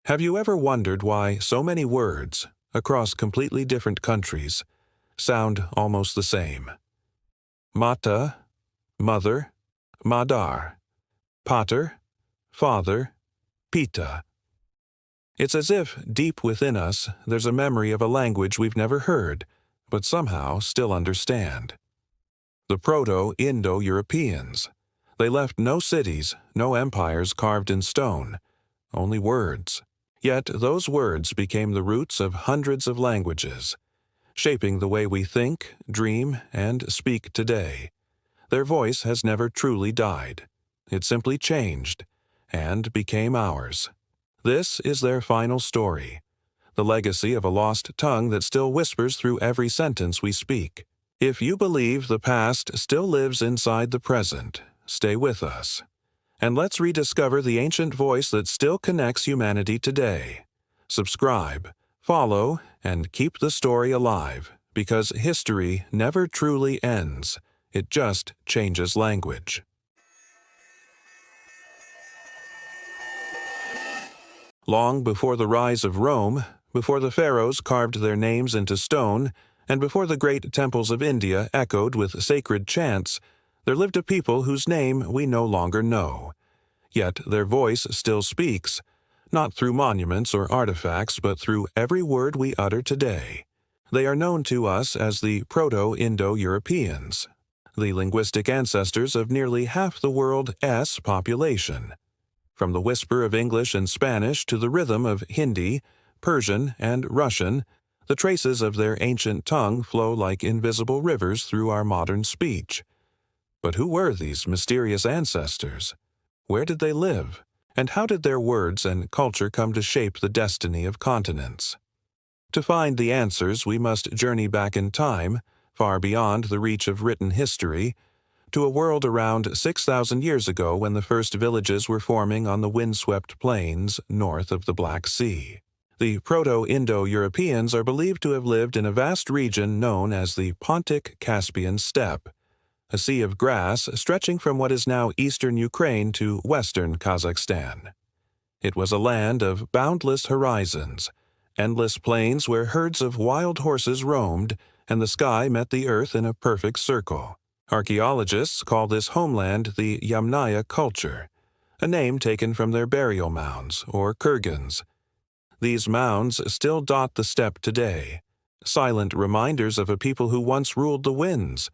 Have you ever wondered why so many words, across completely different countries, sound almost the same? Mata, mother, madar, pater, father, pita. It's as if, deep within us, there's a memory of a language we've never heard, but somehow still understand. The Proto-Indo-Europeans. They left no cities, no empires carved in stone, only words. Yet those words became the roots of hundreds of languages, shaping the way we think, dream, and speak today. Their voice has never truly died. It simply changed, and became ours. This is their final story, the legacy of a lost tongue that still whispers through every sentence we speak. If you believe the past still lives inside the present, stay with us. And let's rediscover the ancient voice that still connects humanity today. Subscribe, follow, and keep the story alive, because history never truly ends. It just changes language. Long before the rise of Rome, before the pharaohs carved their names into stone, and before the great temples of India echoed with sacred chants, there lived a people whose name we no longer know. Yet their voice still speaks, not through monuments or artifacts, but through every word we utter today. They are known to us as the Proto-Indo-Europeans, the linguistic ancestors of nearly half the world's population. From the whisper of English and Spanish to the rhythm of Hindi, Persian, and Russian, the traces of their ancient tongue flow like invisible rivers through our modern speech. But who were these mysterious ancestors? Where did they live? And how did their words and culture come to shape the destiny of continents? To find the answers, we must journey back in time, far beyond the reach of written history, to a world around 6,000 years ago when the first villages were forming on the windswept plains north of the Black Sea. The Proto-Indo-Europeans are believed to have lived in a vast region known as the Pontic-Caspian Steppe, a sea of grass stretching from what is now eastern Ukraine to western Kazakhstan. It was a land of boundless horizons, endless plains where herds of wild horses roamed, and the sky met the earth in a perfect circle. Archaeologists call this homeland the Yamnaya culture, a name taken from their burial mounds, or kurgans. These mounds still dot the steppe today, silent reminders of a people who once ruled the winds.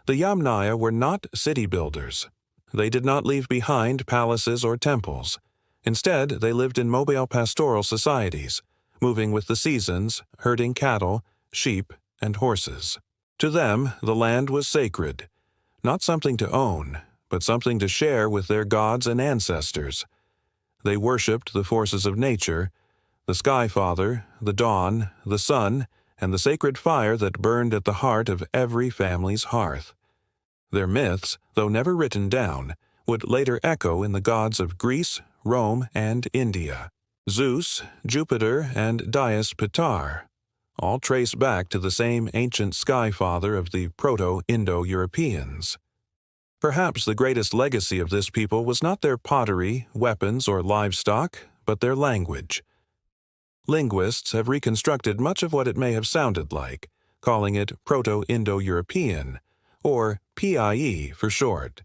The Yamnaya were not city builders. They did not leave behind palaces or temples. Instead, they lived in mobile pastoral societies, moving with the seasons, herding cattle, sheep, and horses. To them, the land was sacred, not something to own, but something to share with their gods and ancestors. They worshipped the forces of nature, the Sky Father, the dawn, the sun, and the sacred fire that burned at the heart of every family's hearth. Their myths, though never written down, would later echo in the gods of Greece, Rome, and India. Zeus, Jupiter, and Dyaus Pitar all trace back to the same ancient sky father of the Proto-Indo-Europeans. Perhaps the greatest legacy of this people was not their pottery, weapons, or livestock, but their language. Linguists have reconstructed much of what it may have sounded like, calling it Proto-Indo-European, or PIE for short.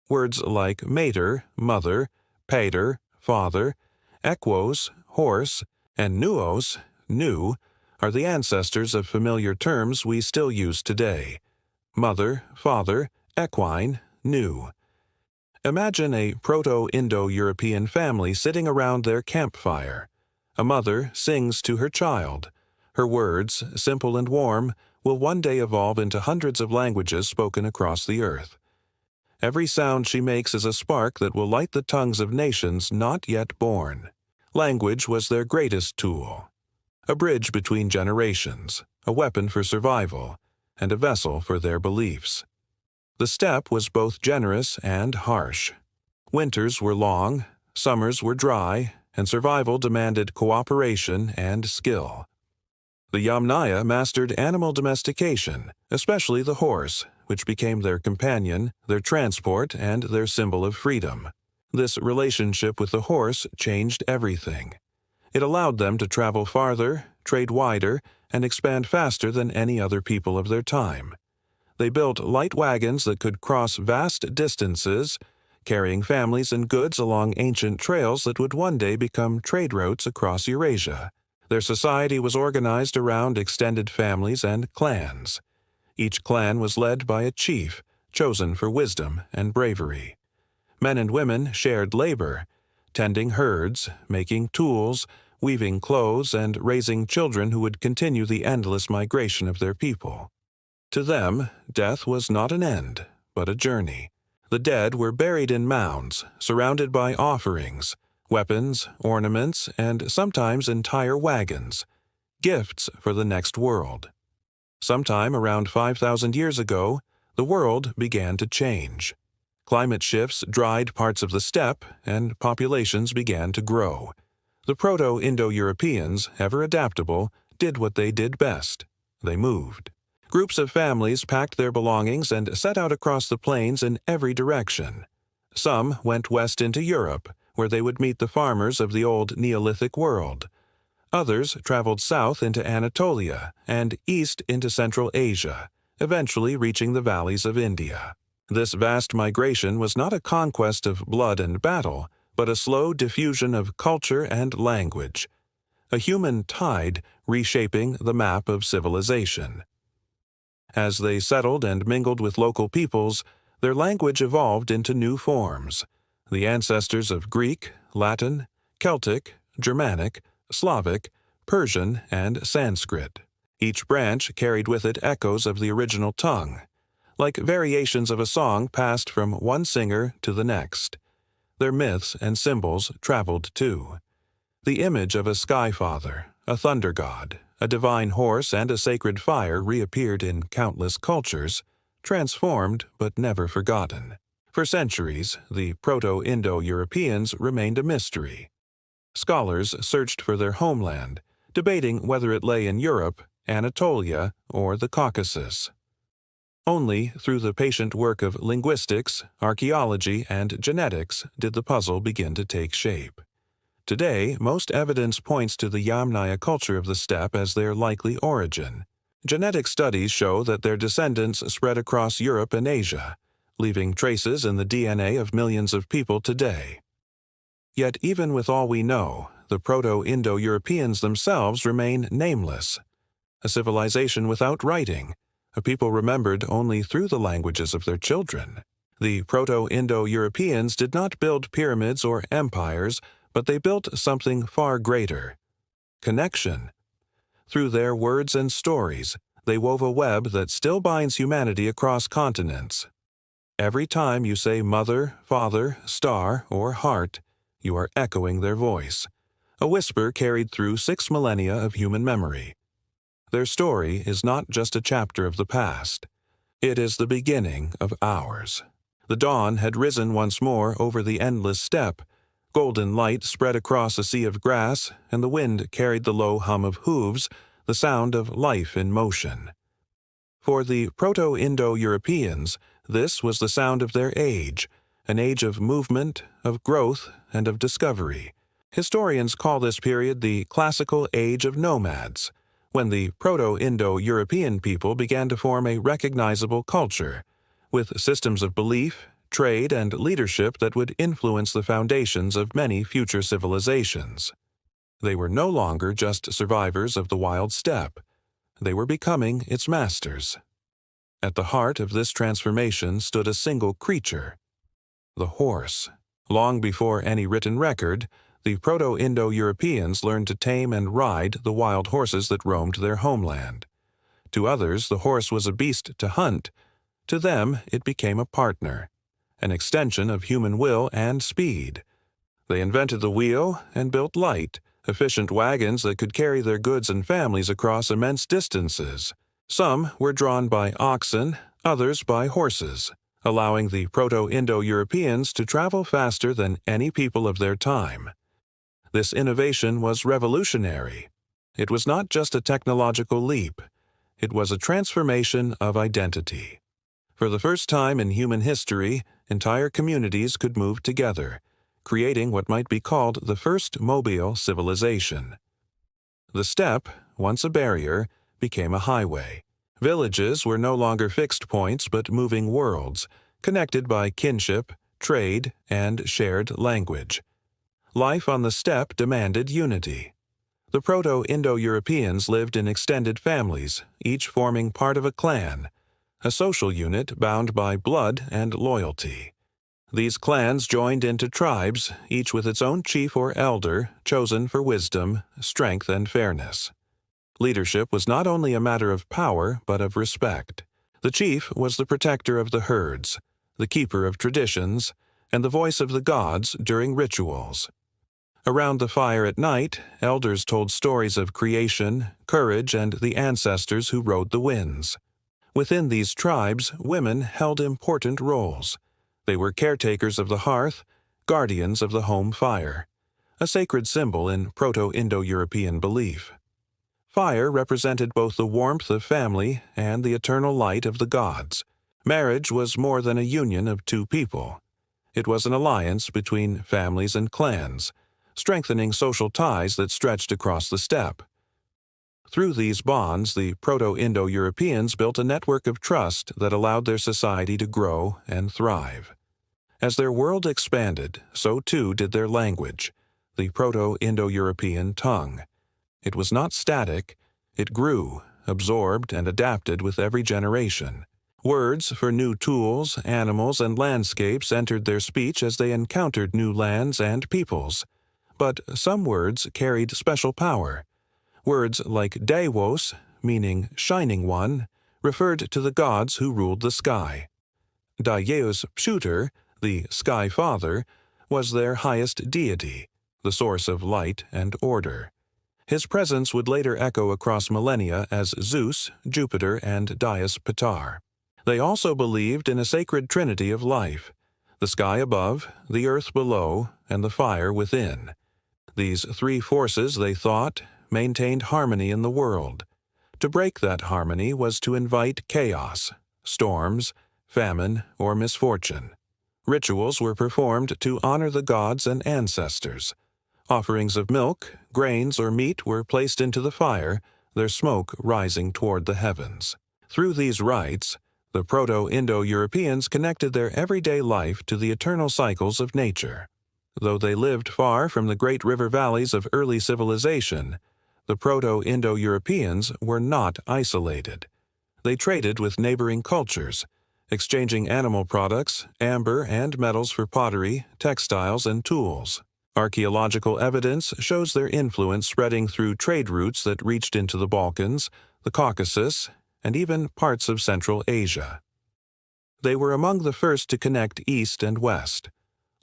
Words like mater, mother, pater, father, equos, horse, and nuos, new, are the ancestors of familiar terms we still use today: mother, father, equine, new. Imagine a Proto-Indo-European family sitting around their campfire. A mother sings to her child. Her words, simple and warm, will one day evolve into hundreds of languages spoken across the earth. Every sound she makes is a spark that will light the tongues of nations not yet born. Language was their greatest tool, a bridge between generations, a weapon for survival, and a vessel for their beliefs. The steppe was both generous and harsh. Winters were long, summers were dry, and survival demanded cooperation and skill. The Yamnaya mastered animal domestication, especially the horse, which became their companion, their transport, and their symbol of freedom. This relationship with the horse changed everything. It allowed them to travel farther, trade wider, and expand faster than any other people of their time. They built light wagons that could cross vast distances, carrying families and goods along ancient trails that would one day become trade routes across Eurasia. Their society was organized around extended families and clans. Each clan was led by a chief, chosen for wisdom and bravery. Men and women shared labor, tending herds, making tools, weaving clothes, and raising children who would continue the endless migration of their people. To them, death was not an end, but a journey. The dead were buried in mounds, surrounded by offerings, weapons, ornaments, and sometimes entire wagons, gifts for the next world. Sometime around 5,000 years ago, the world began to change. Climate shifts dried parts of the steppe, and populations began to grow. The Proto-Indo-Europeans, ever adaptable, did what they did best. They moved. Groups of families packed their belongings and set out across the plains in every direction. Some went west into Europe, where they would meet the farmers of the old Neolithic world. Others traveled south into Anatolia and east into Central Asia, eventually reaching the valleys of India. This vast migration was not a conquest of blood and battle, but a slow diffusion of culture and language, a human tide reshaping the map of civilization. As they settled and mingled with local peoples, their language evolved into new forms, the ancestors of Greek, Latin, Celtic, Germanic, Slavic, Persian, and Sanskrit. Each branch carried with it echoes of the original tongue, like variations of a song passed from one singer to the next. Their myths and symbols traveled too. The image of a sky father, a thunder god, a divine horse, and a sacred fire reappeared in countless cultures, transformed but never forgotten. For centuries, the Proto-Indo-Europeans remained a mystery. Scholars searched for their homeland, debating whether it lay in Europe, Anatolia, or the Caucasus. Only through the patient work of linguistics, archaeology, and genetics did the puzzle begin to take shape. Today, most evidence points to the Yamnaya culture of the steppe as their likely origin. Genetic studies show that their descendants spread across Europe and Asia, leaving traces in the DNA of millions of people today. Yet even with all we know, the Proto-Indo-Europeans themselves remain nameless. A civilization without writing, a people remembered only through the languages of their children. The Proto-Indo-Europeans did not build pyramids or empires, but they built something far greater: connection. Through their words and stories, they wove a web that still binds humanity across continents. Every time you say mother, father, star, or heart, you are echoing their voice, a whisper carried through 6 millennia of human memory. Their story is not just a chapter of the past. It is the beginning of ours. The dawn had risen once more over the endless steppe. Golden light spread across a sea of grass, and the wind carried the low hum of hooves, the sound of life in motion. For the Proto-Indo-Europeans, this was the sound of their age, an age of movement, of growth, and of discovery. Historians call this period the classical age of nomads, when the Proto-Indo-European people began to form a recognizable culture, with systems of belief, trade, and leadership that would influence the foundations of many future civilizations. They were no longer just survivors of the wild steppe. They were becoming its masters. At the heart of this transformation stood a single creature: the horse. Long before any written record, the Proto-Indo-Europeans learned to tame and ride the wild horses that roamed their homeland. To others, the horse was a beast to hunt. To them, it became a partner, an extension of human will and speed. They invented the wheel and built light, efficient wagons that could carry their goods and families across immense distances. Some were drawn by oxen, others by horses, allowing the Proto-Indo-Europeans to travel faster than any people of their time. This innovation was revolutionary. It was not just a technological leap. It was a transformation of identity. For the first time in human history, entire communities could move together, creating what might be called the first mobile civilization. The steppe, once a barrier, became a highway. Villages were no longer fixed points but moving worlds, connected by kinship, trade, and shared language. Life on the steppe demanded unity. The Proto-Indo-Europeans lived in extended families, each forming part of a clan, a social unit bound by blood and loyalty. These clans joined into tribes, each with its own chief or elder, chosen for wisdom, strength, and fairness. Leadership was not only a matter of power, but of respect. The chief was the protector of the herds, the keeper of traditions, and the voice of the gods during rituals. Around the fire at night, elders told stories of creation, courage, and the ancestors who rode the winds. Within these tribes, women held important roles. They were caretakers of the hearth, guardians of the home fire, a sacred symbol in Proto-Indo-European belief. Fire represented both the warmth of family and the eternal light of the gods. Marriage was more than a union of two people. It was an alliance between families and clans, strengthening social ties that stretched across the steppe. Through these bonds, the Proto-Indo-Europeans built a network of trust that allowed their society to grow and thrive. As their world expanded, so too did their language, the Proto-Indo-European tongue. It was not static, it grew, absorbed, and adapted with every generation. Words for new tools, animals, and landscapes entered their speech as they encountered new lands and peoples. But some words carried special power. Words like Deivos, meaning shining one, referred to the gods who ruled the sky. Dieus Pshuter, the sky father, was their highest deity, the source of light and order. His presence would later echo across millennia as Zeus, Jupiter, and Dies Pitar. They also believed in a sacred trinity of life, the sky above, the earth below, and the fire within. These three forces, they thought, maintained harmony in the world. To break that harmony was to invite chaos, storms, famine, or misfortune. Rituals were performed to honor the gods and ancestors. Offerings of milk, grains, or meat were placed into the fire, their smoke rising toward the heavens. Through these rites, the Proto-Indo-Europeans connected their everyday life to the eternal cycles of nature. Though they lived far from the great river valleys of early civilization, the Proto-Indo-Europeans were not isolated. They traded with neighboring cultures, exchanging animal products, amber, and metals for pottery, textiles, and tools. Archaeological evidence shows their influence spreading through trade routes that reached into the Balkans, the Caucasus, and even parts of Central Asia. They were among the first to connect East and West,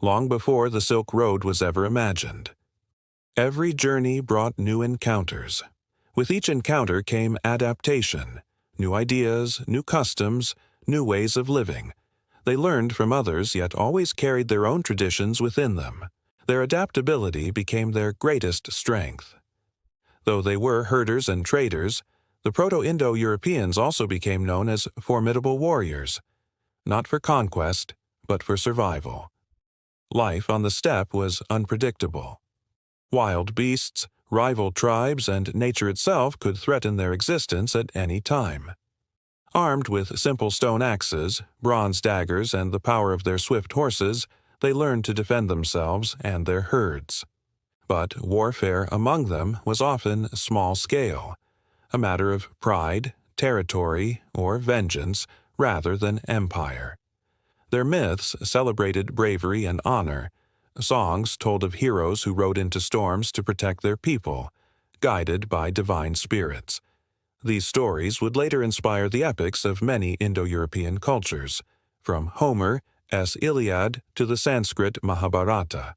long before the Silk Road was ever imagined. Every journey brought new encounters. With each encounter came adaptation, new ideas, new customs, new ways of living. They learned from others, yet always carried their own traditions within them. Their adaptability became their greatest strength. Though they were herders and traders, the Proto-Indo-Europeans also became known as formidable warriors, not for conquest, but for survival. Life on the steppe was unpredictable. Wild beasts, rival tribes, and nature itself could threaten their existence at any time. Armed with simple stone axes, bronze daggers, and the power of their swift horses, they learned to defend themselves and their herds. But warfare among them was often small-scale, a matter of pride, territory, or vengeance rather than empire. Their myths celebrated bravery and honor. Songs told of heroes who rode into storms to protect their people, guided by divine spirits. These stories would later inspire the epics of many Indo-European cultures, from Homer's Iliad to the Sanskrit Mahabharata.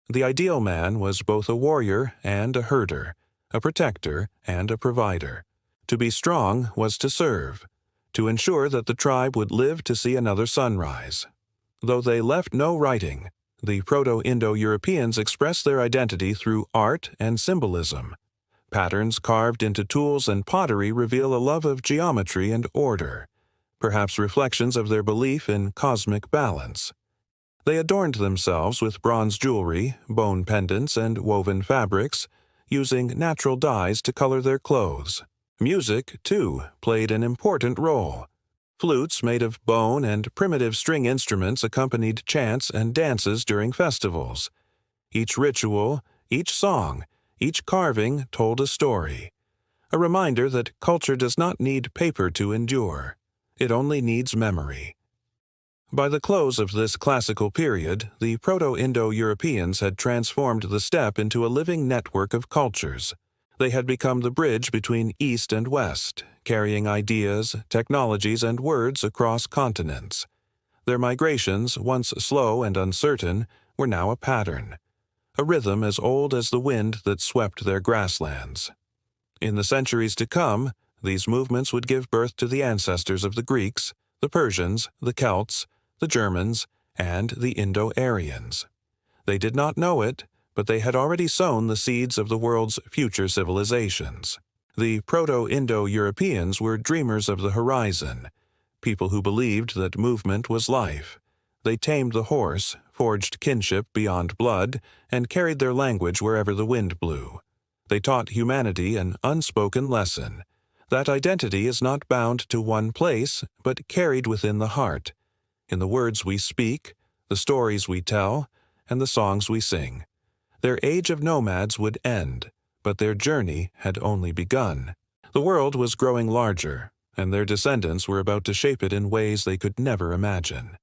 The ideal man was both a warrior and a herder, a protector and a provider. To be strong was to serve, to ensure that the tribe would live to see another sunrise. Though they left no writing, the Proto-Indo-Europeans expressed their identity through art and symbolism. Patterns carved into tools and pottery reveal a love of geometry and order, perhaps reflections of their belief in cosmic balance. They adorned themselves with bronze jewelry, bone pendants, and woven fabrics, using natural dyes to color their clothes. Music, too, played an important role. Flutes made of bone and primitive string instruments accompanied chants and dances during festivals. Each ritual, each song, each carving told a story. A reminder that culture does not need paper to endure. It only needs memory. By the close of this classical period, the Proto-Indo-Europeans had transformed the steppe into a living network of cultures. They had become the bridge between East and West, carrying ideas, technologies, and words across continents. Their migrations, once slow and uncertain, were now a pattern, a rhythm as old as the wind that swept their grasslands. In the centuries to come, these movements would give birth to the ancestors of the Greeks, the Persians, the Celts, the Germans, and the Indo-Aryans. They did not know it, but they had already sown the seeds of the world's future civilizations. The Proto-Indo-Europeans were dreamers of the horizon, people who believed that movement was life. They tamed the horse, forged kinship beyond blood, and carried their language wherever the wind blew. They taught humanity an unspoken lesson, that identity is not bound to one place, but carried within the heart, in the words we speak, the stories we tell, and the songs we sing. Their age of nomads would end, but their journey had only begun. The world was growing larger, and their descendants were about to shape it in ways they could never imagine.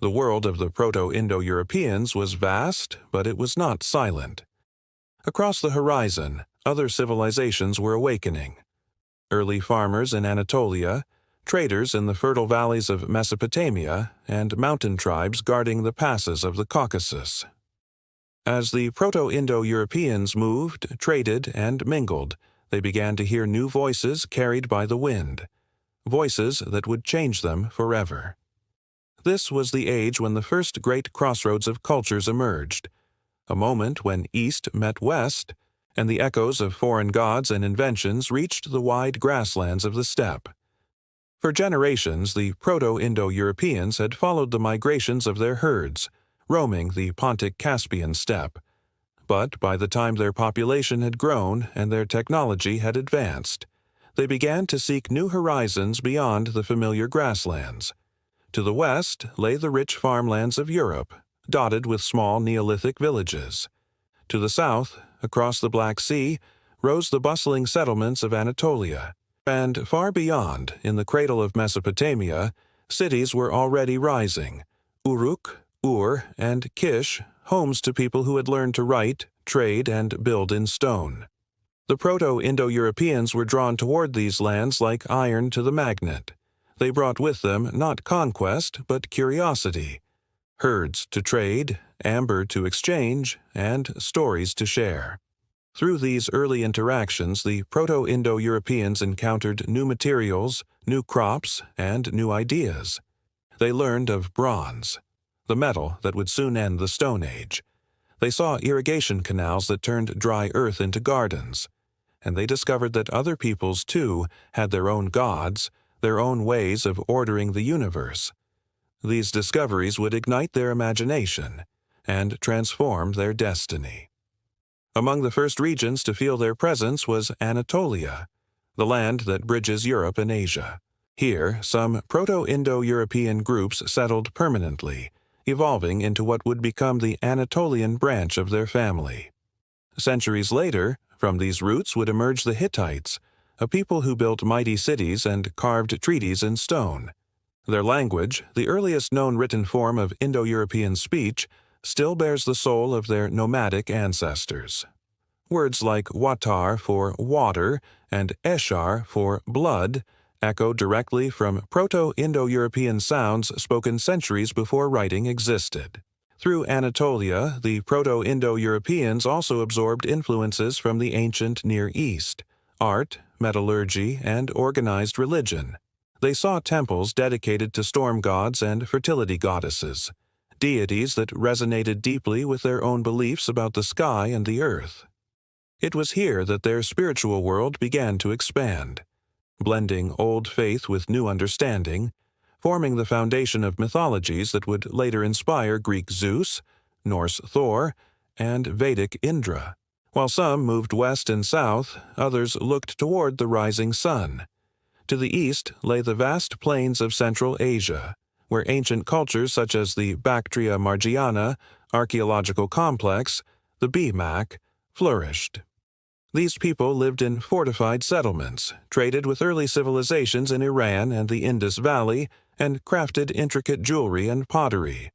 The world of the Proto-Indo-Europeans was vast, but it was not silent. Across the horizon, other civilizations were awakening. Early farmers in Anatolia, traders in the fertile valleys of Mesopotamia, and mountain tribes guarding the passes of the Caucasus. As the Proto-Indo-Europeans moved, traded, and mingled, they began to hear new voices carried by the wind, voices that would change them forever. This was the age when the first great crossroads of cultures emerged, a moment when East met West, and the echoes of foreign gods and inventions reached the wide grasslands of the steppe. For generations, the Proto-Indo-Europeans had followed the migrations of their herds, roaming the Pontic-Caspian steppe. But by the time their population had grown and their technology had advanced, they began to seek new horizons beyond the familiar grasslands. To the west lay the rich farmlands of Europe, dotted with small Neolithic villages. To the south, across the Black Sea, rose the bustling settlements of Anatolia. And far beyond, in the cradle of Mesopotamia, cities were already rising. Uruk, Ur, and Kish, homes to people who had learned to write, trade, and build in stone. The Proto-Indo-Europeans were drawn toward these lands like iron to the magnet. They brought with them not conquest, but curiosity, herds to trade, amber to exchange, and stories to share. Through these early interactions, the Proto-Indo-Europeans encountered new materials, new crops, and new ideas. They learned of bronze, the metal that would soon end the Stone Age. They saw irrigation canals that turned dry earth into gardens. And they discovered that other peoples, too, had their own gods, their own ways of ordering the universe. These discoveries would ignite their imagination and transform their destiny. Among the first regions to feel their presence was Anatolia, the land that bridges Europe and Asia. Here, some Proto-Indo-European groups settled permanently, evolving into what would become the Anatolian branch of their family. Centuries later, from these roots would emerge the Hittites, a people who built mighty cities and carved treaties in stone. Their language, the earliest known written form of Indo-European speech, still bears the soul of their nomadic ancestors. Words like watar for water and eshar for blood echo directly from Proto-Indo-European sounds spoken centuries before writing existed. Through Anatolia, the Proto-Indo-Europeans also absorbed influences from the ancient Near East, art, metallurgy, and organized religion. They saw temples dedicated to storm gods and fertility goddesses, deities that resonated deeply with their own beliefs about the sky and the earth. It was here that their spiritual world began to expand, blending old faith with new understanding, forming the foundation of mythologies that would later inspire Greek Zeus, Norse Thor, and Vedic Indra. While some moved west and south, others looked toward the rising sun. To the east lay the vast plains of Central Asia, where ancient cultures such as the Bactria Margiana archaeological complex, the BMAC, flourished. These people lived in fortified settlements, traded with early civilizations in Iran and the Indus Valley, and crafted intricate jewelry and pottery.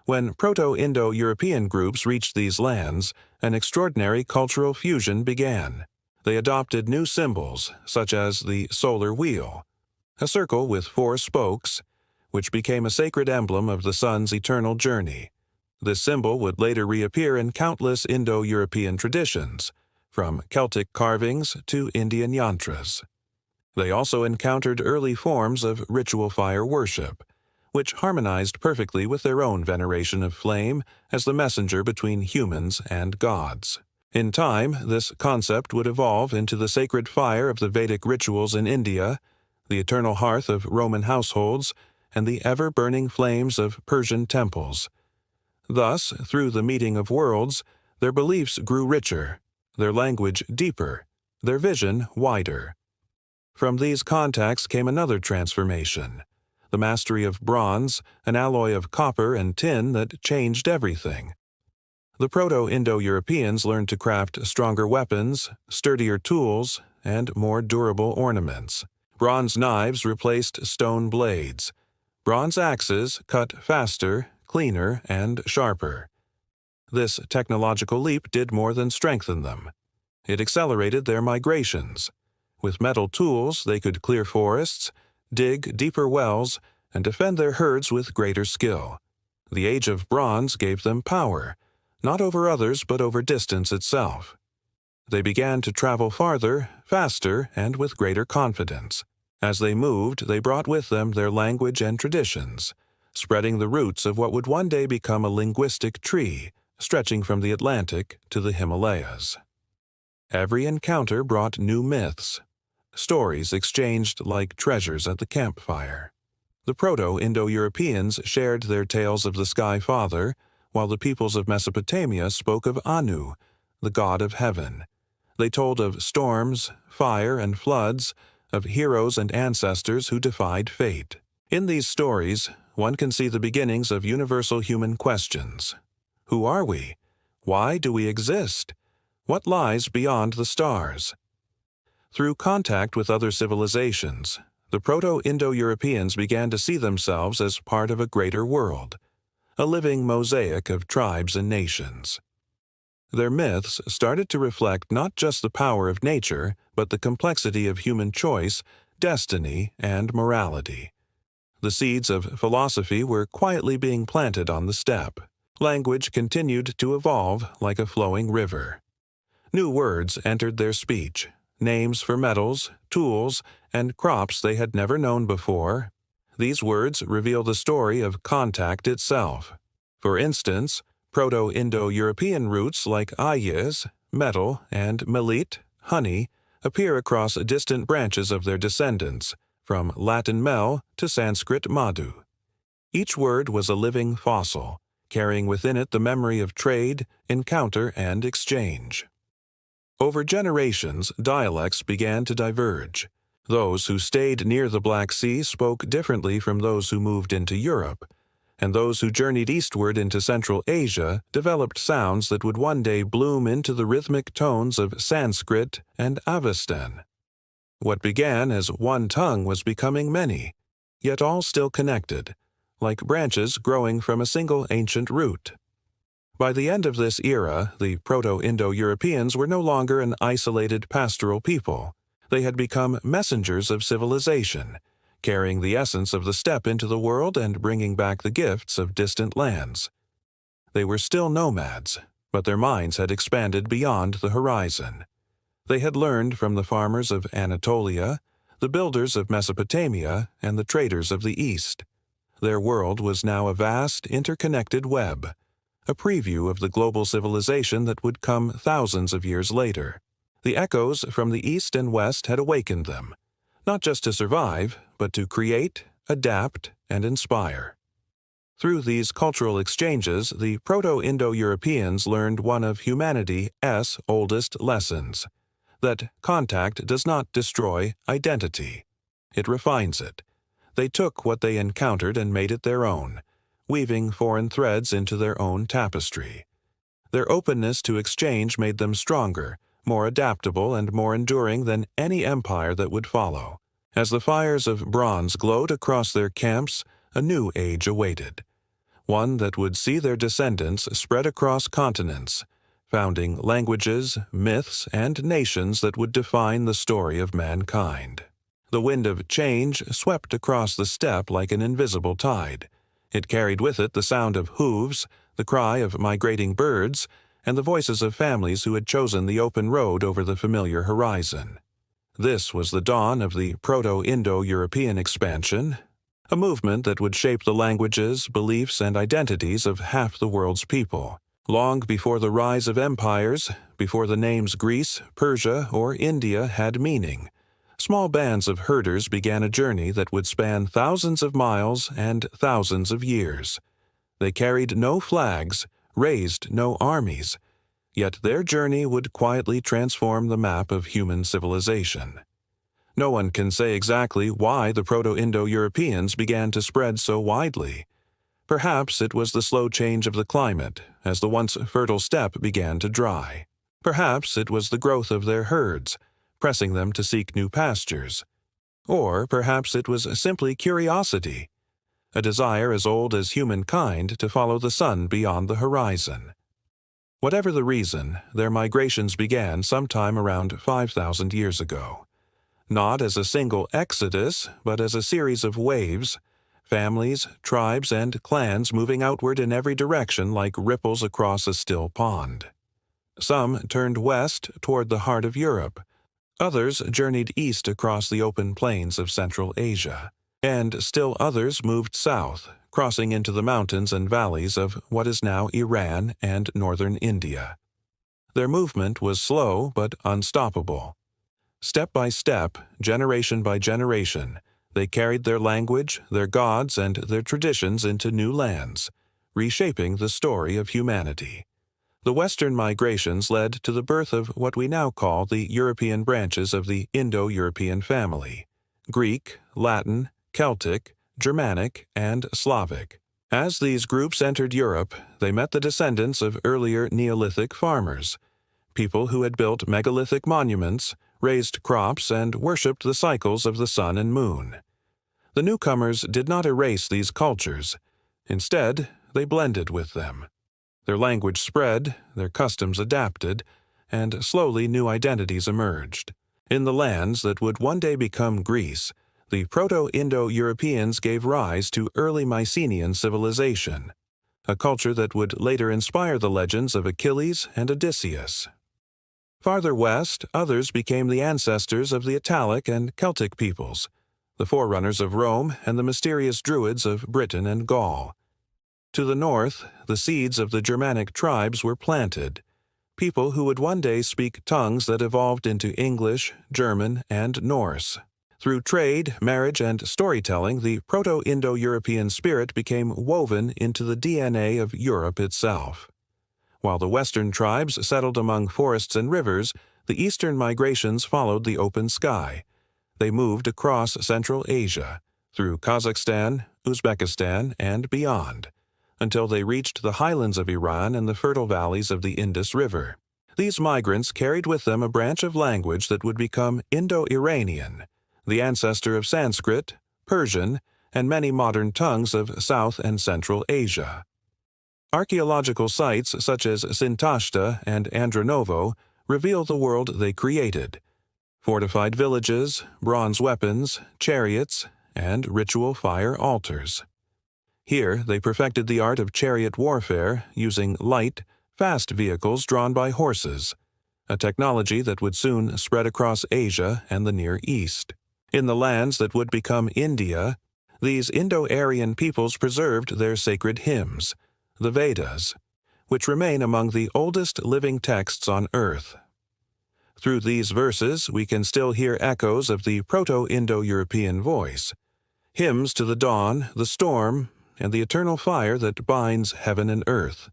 When Proto-Indo-European groups reached these lands, an extraordinary cultural fusion began. They adopted new symbols, such as the solar wheel, a circle with 4 spokes, which became a sacred emblem of the sun's eternal journey. This symbol would later reappear in countless Indo-European traditions, from Celtic carvings to Indian yantras. They also encountered early forms of ritual fire worship, which harmonized perfectly with their own veneration of flame as the messenger between humans and gods. In time, this concept would evolve into the sacred fire of the Vedic rituals in India, the eternal hearth of Roman households, and the ever-burning flames of Persian temples. Thus, through the meeting of worlds, their beliefs grew richer, their language deeper, their vision wider. From these contacts came another transformation, the mastery of bronze, an alloy of copper and tin that changed everything. The Proto-Indo-Europeans learned to craft stronger weapons, sturdier tools, and more durable ornaments. Bronze knives replaced stone blades. Bronze axes cut faster, cleaner, and sharper. This technological leap did more than strengthen them. It accelerated their migrations. With metal tools, they could clear forests, dig deeper wells, and defend their herds with greater skill. The Age of Bronze gave them power, not over others but over distance itself. They began to travel farther, faster, and with greater confidence. As they moved, they brought with them their language and traditions, spreading the roots of what would one day become a linguistic tree, stretching from the Atlantic to the Himalayas. Every encounter brought new myths, stories exchanged like treasures at the campfire. The Proto-Indo-Europeans shared their tales of the Sky Father, while the peoples of Mesopotamia spoke of Anu, the god of heaven. They told of storms, fire, and floods, of heroes and ancestors who defied fate. In these stories, one can see the beginnings of universal human questions. Who are we? Why do we exist? What lies beyond the stars? Through contact with other civilizations, the Proto-Indo-Europeans began to see themselves as part of a greater world, a living mosaic of tribes and nations. Their myths started to reflect not just the power of nature, but the complexity of human choice, destiny, and morality. The seeds of philosophy were quietly being planted on the steppe. Language continued to evolve like a flowing river. New words entered their speech, names for metals, tools, and crops they had never known before. These words reveal the story of contact itself. For instance, Proto-Indo-European roots like ayes, metal, and melit, honey, appear across distant branches of their descendants, from Latin mel to Sanskrit madhu. Each word was a living fossil, carrying within it the memory of trade, encounter, and exchange. Over generations, dialects began to diverge. Those who stayed near the Black Sea spoke differently from those who moved into Europe, and those who journeyed eastward into Central Asia developed sounds that would one day bloom into the rhythmic tones of Sanskrit and Avestan. What began as one tongue was becoming many, yet all still connected, like branches growing from a single ancient root. By the end of this era, the Proto-Indo-Europeans were no longer an isolated pastoral people. They had become messengers of civilization, carrying the essence of the steppe into the world and bringing back the gifts of distant lands. They were still nomads, but their minds had expanded beyond the horizon. They had learned from the farmers of Anatolia, the builders of Mesopotamia, and the traders of the East. Their world was now a vast, interconnected web, a preview of the global civilization that would come thousands of years later. The echoes from the East and West had awakened them, not just to survive, but to create, adapt, and inspire. Through these cultural exchanges, the Proto-Indo-Europeans learned one of humanity's oldest lessons, that contact does not destroy identity. It refines it. They took what they encountered and made it their own, weaving foreign threads into their own tapestry. Their openness to exchange made them stronger, more adaptable, and more enduring than any empire that would follow. As the fires of bronze glowed across their camps, a new age awaited, one that would see their descendants spread across continents, founding languages, myths, and nations that would define the story of mankind. The wind of change swept across the steppe like an invisible tide. It carried with it the sound of hooves, the cry of migrating birds, and the voices of families who had chosen the open road over the familiar horizon. This was the dawn of the Proto-Indo-European expansion, a movement that would shape the languages, beliefs, and identities of half the world's people. Long before the rise of empires, before the names Greece, Persia, or India had meaning, small bands of herders began a journey that would span thousands of miles and thousands of years. They carried no flags, raised no armies, yet their journey would quietly transform the map of human civilization. No one can say exactly why the Proto-Indo-Europeans began to spread so widely. Perhaps it was the slow change of the climate, as the once fertile steppe began to dry. Perhaps it was the growth of their herds, pressing them to seek new pastures. Or perhaps it was simply curiosity, a desire as old as humankind to follow the sun beyond the horizon. Whatever the reason, their migrations began sometime around 5,000 years ago. Not as a single exodus, but as a series of waves, families, tribes, and clans moving outward in every direction like ripples across a still pond. Some turned west toward the heart of Europe. Others journeyed east across the open plains of Central Asia. And still others moved south, crossing into the mountains and valleys of what is now Iran and northern India. Their movement was slow but unstoppable. Step by step, generation by generation, they carried their language, their gods, and their traditions into new lands, reshaping the story of humanity. The Western migrations led to the birth of what we now call the European branches of the Indo-European family: Greek, Latin, Celtic, Germanic, and Slavic. As these groups entered Europe, they met the descendants of earlier Neolithic farmers, people who had built megalithic monuments, raised crops, and worshipped the cycles of the sun and moon. The newcomers did not erase these cultures. Instead, they blended with them. Their language spread, their customs adapted, and slowly new identities emerged. In the lands that would one day become Greece, the Proto-Indo-Europeans gave rise to early Mycenaean civilization, a culture that would later inspire the legends of Achilles and Odysseus. Farther west, others became the ancestors of the Italic and Celtic peoples, the forerunners of Rome and the mysterious Druids of Britain and Gaul. To the north, the seeds of the Germanic tribes were planted, people who would one day speak tongues that evolved into English, German, and Norse. Through trade, marriage, and storytelling, the Proto-Indo-European spirit became woven into the DNA of Europe itself. While the Western tribes settled among forests and rivers, the Eastern migrations followed the open sky. They moved across Central Asia, through Kazakhstan, Uzbekistan, and beyond, until they reached the highlands of Iran and the fertile valleys of the Indus River. These migrants carried with them a branch of language that would become Indo-Iranian, the ancestor of Sanskrit, Persian, and many modern tongues of South and Central Asia. Archaeological sites such as Sintashta and Andronovo reveal the world they created: fortified villages, bronze weapons, chariots, and ritual fire altars. Here they perfected the art of chariot warfare using light, fast vehicles drawn by horses, a technology that would soon spread across Asia and the Near East. In the lands that would become India, these Indo-Aryan peoples preserved their sacred hymns, the Vedas, which remain among the oldest living texts on earth. Through these verses, we can still hear echoes of the Proto-Indo-European voice. hymns to the dawn, the storm, and the eternal fire that binds heaven and earth.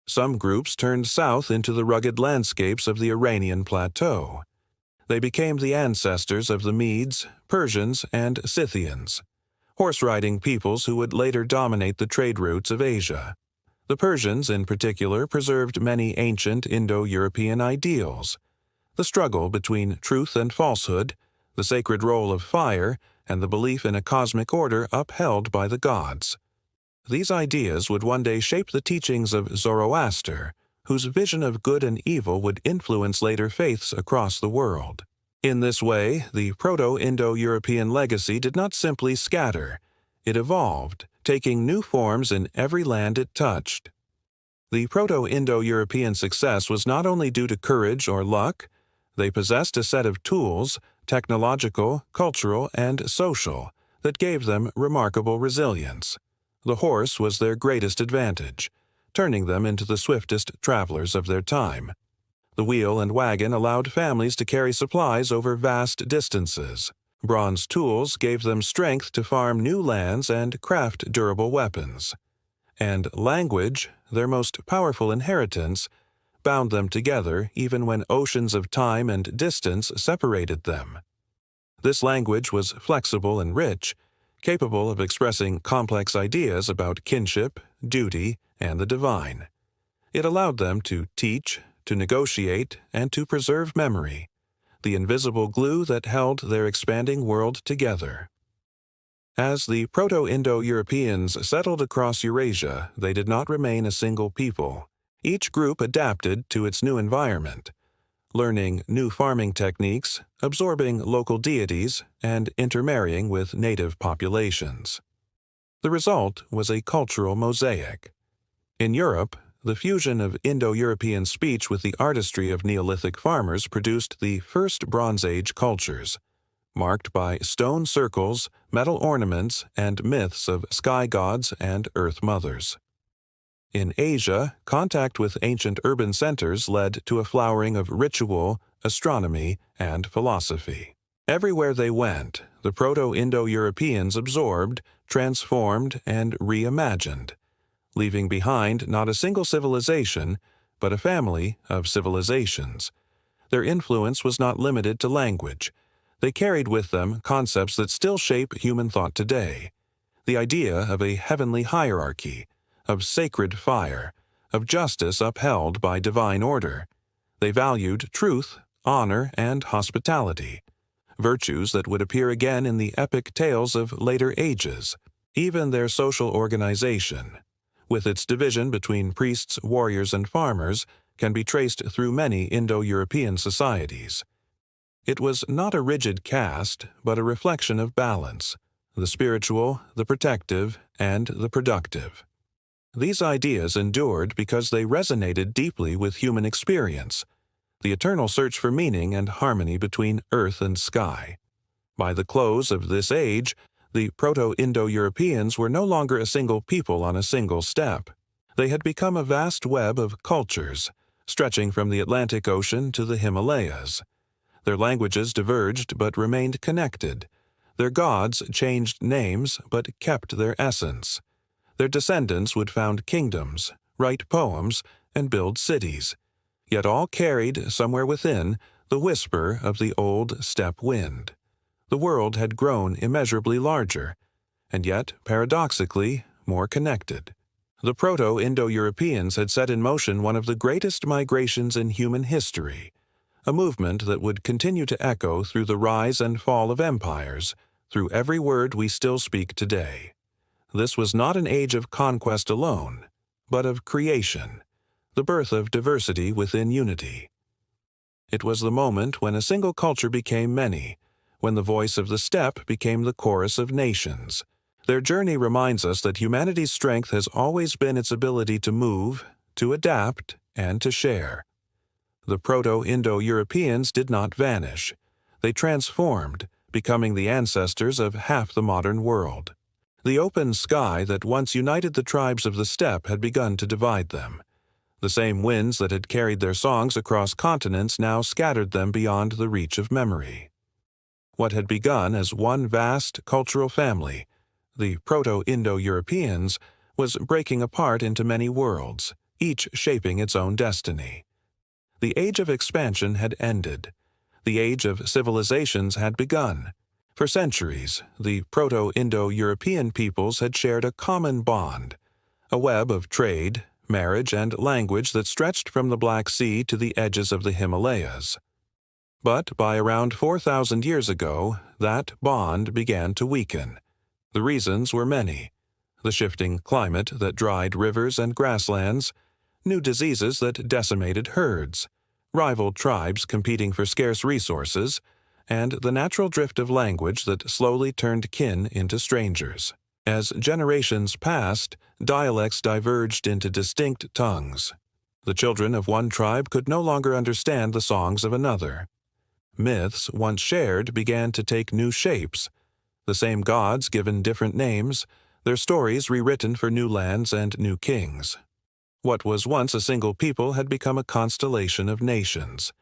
Some groups turned south into the rugged landscapes of the Iranian plateau. They became the ancestors of the Medes, Persians, and Scythians, horse-riding peoples who would later dominate the trade routes of Asia. The Persians, in particular, preserved many ancient Indo-European ideals: the struggle between truth and falsehood, the sacred role of fire, and the belief in a cosmic order upheld by the gods. These ideas would one day shape the teachings of Zoroaster, whose vision of good and evil would influence later faiths across the world. In this way, the Proto-Indo-European legacy did not simply scatter. It evolved, taking new forms in every land it touched. The Proto-Indo-European success was not only due to courage or luck. They possessed a set of tools, technological, cultural, and social, that gave them remarkable resilience. The horse was their greatest advantage, turning them into the swiftest travelers of their time. The wheel and wagon allowed families to carry supplies over vast distances. Bronze tools gave them strength to farm new lands and craft durable weapons. And language, their most powerful inheritance, bound them together even when oceans of time and distance separated them. This language was flexible and rich, capable of expressing complex ideas about kinship, duty, and the divine. It allowed them to teach, to negotiate, and to preserve memory, the invisible glue that held their expanding world together. As the Proto-Indo-Europeans settled across Eurasia, they did not remain a single people. Each group adapted to its new environment, learning new farming techniques, absorbing local deities, and intermarrying with native populations. The result was a cultural mosaic. In Europe, the fusion of Indo-European speech with the artistry of Neolithic farmers produced the first Bronze Age cultures, marked by stone circles, metal ornaments, and myths of sky gods and earth mothers. In Asia, contact with ancient urban centers led to a flowering of ritual, astronomy, and philosophy. Everywhere they went, the Proto-Indo-Europeans absorbed, transformed, and reimagined, leaving behind not a single civilization, but a family of civilizations. Their influence was not limited to language. They carried with them concepts that still shape human thought today: the idea of a heavenly hierarchy, of sacred fire, of justice upheld by divine order. They valued truth, honor, and hospitality, virtues that would appear again in the epic tales of later ages. Even their social organization, with its division between priests, warriors, and farmers, can be traced through many Indo-European societies. It was not a rigid caste, but a reflection of balance: the spiritual, the protective, and the productive. These ideas endured because they resonated deeply with human experience, the eternal search for meaning and harmony between earth and sky. By the close of this age, the Proto-Indo-Europeans were no longer a single people on a single steppe. They had become a vast web of cultures, stretching from the Atlantic Ocean to the Himalayas. Their languages diverged but remained connected. Their gods changed names but kept their essence. Their descendants would found kingdoms, write poems, and build cities, yet all carried, somewhere within, the whisper of the old steppe wind. The world had grown immeasurably larger, and yet, paradoxically, more connected. The Proto-Indo-Europeans had set in motion one of the greatest migrations in human history, a movement that would continue to echo through the rise and fall of empires, through every word we still speak today. This was not an age of conquest alone, but of creation, the birth of diversity within unity. It was the moment when a single culture became many, when the voice of the steppe became the chorus of nations. Their journey reminds us that humanity's strength has always been its ability to move, to adapt, and to share. The Proto-Indo-Europeans did not vanish. They transformed, becoming the ancestors of half the modern world. The open sky that once united the tribes of the steppe had begun to divide them. The same winds that had carried their songs across continents now scattered them beyond the reach of memory. What had begun as one vast cultural family the Proto-Indo-Europeans, was breaking apart into many worlds, each shaping its own destiny. The age of expansion had ended. The age of civilizations had begun. For centuries, the Proto-Indo-European peoples had shared a common bond, a web of trade, marriage, and language that stretched from the Black Sea to the edges of the Himalayas. But by around 4,000 years ago, that bond began to weaken. The reasons were many: the shifting climate that dried rivers and grasslands, new diseases that decimated herds, rival tribes competing for scarce resources, and the natural drift of language that slowly turned kin into strangers. As generations passed, dialects diverged into distinct tongues. The children of one tribe could no longer understand the songs of another. Myths, once shared, began to take new shapes. The same gods given different names, their stories rewritten for new lands and new kings. What was once a single people had become a constellation of nations.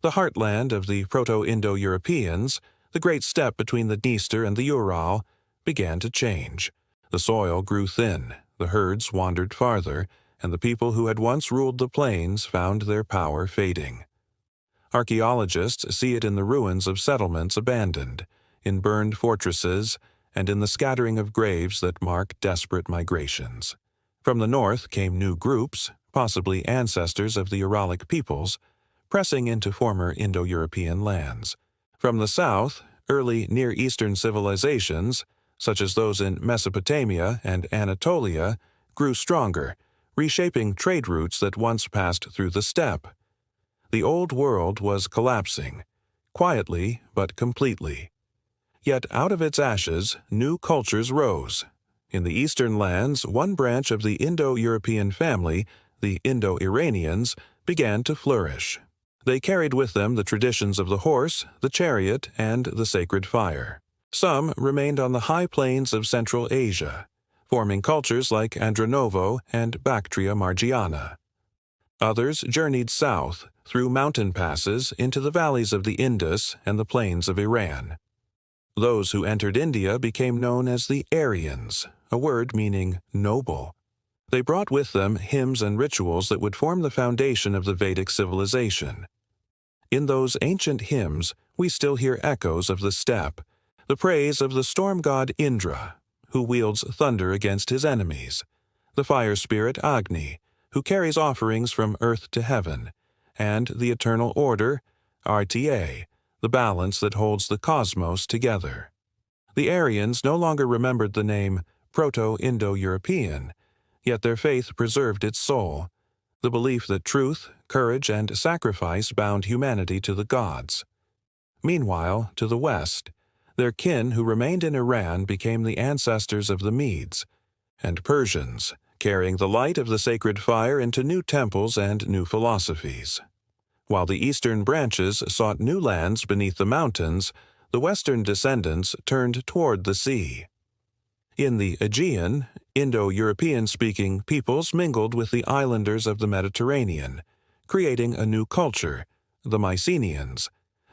The heartland of the Proto-Indo-Europeans, the great steppe between the Dniester and the Ural, began to change. The soil grew thin, the herds wandered farther, and the people who had once ruled the plains found their power fading. Archaeologists see it in the ruins of settlements abandoned, in burned fortresses, and in the scattering of graves that mark desperate migrations. From the north came new groups, possibly ancestors of the Uralic peoples, pressing into former Indo-European lands. From the south, early Near Eastern civilizations, such as those in Mesopotamia and Anatolia, grew stronger, reshaping trade routes that once passed through the steppe. The old world was collapsing, quietly but completely. Yet out of its ashes, new cultures rose. In the eastern lands, one branch of the Indo-European family, the Indo-Iranians, began to flourish. They carried with them the traditions of the horse, the chariot, and the sacred fire. Some remained on the high plains of Central Asia, forming cultures like Andronovo and Bactria Margiana. Others journeyed south, through mountain passes, into the valleys of the Indus and the plains of Iran. Those who entered India became known as the Aryans, a word meaning noble. They brought with them hymns and rituals that would form the foundation of the Vedic civilization. In those ancient hymns, we still hear echoes of the steppe, the praise of the storm god Indra, who wields thunder against his enemies, the fire spirit Agni, who carries offerings from earth to heaven, and the eternal order, RTA, the balance that holds the cosmos together. The Aryans no longer remembered the name Proto-Indo-European, yet their faith preserved its soul, the belief that truth, courage, and sacrifice bound humanity to the gods. Meanwhile, to the west, their kin who remained in Iran became the ancestors of the Medes and Persians, carrying the light of the sacred fire into new temples and new philosophies. While the eastern branches sought new lands beneath the mountains, the western descendants turned toward the sea. In the Aegean, Indo-European-speaking peoples mingled with the islanders of the Mediterranean, creating a new culture, the Mycenaeans.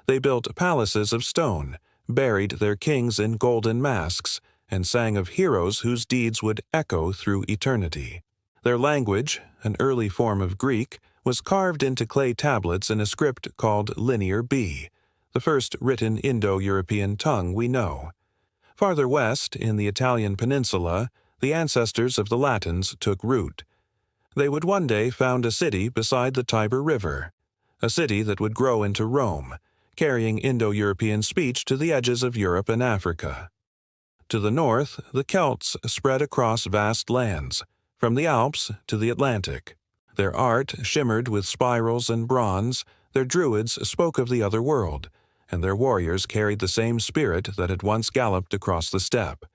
They built palaces of stone, buried their kings in golden masks, and sang of heroes whose deeds would echo through eternity. Their language, an early form of Greek, was carved into clay tablets in a script called Linear B, the first written Indo-European tongue we know. Farther west, in the Italian peninsula, the ancestors of the Latins took root. They would one day found a city beside the Tiber River, a city that would grow into Rome, carrying Indo-European speech to the edges of Europe and Africa. To the north, the Celts spread across vast lands, from the Alps to the Atlantic. Their art shimmered with spirals and bronze, their druids spoke of the other world, and their warriors carried the same spirit that had once galloped across the steppe.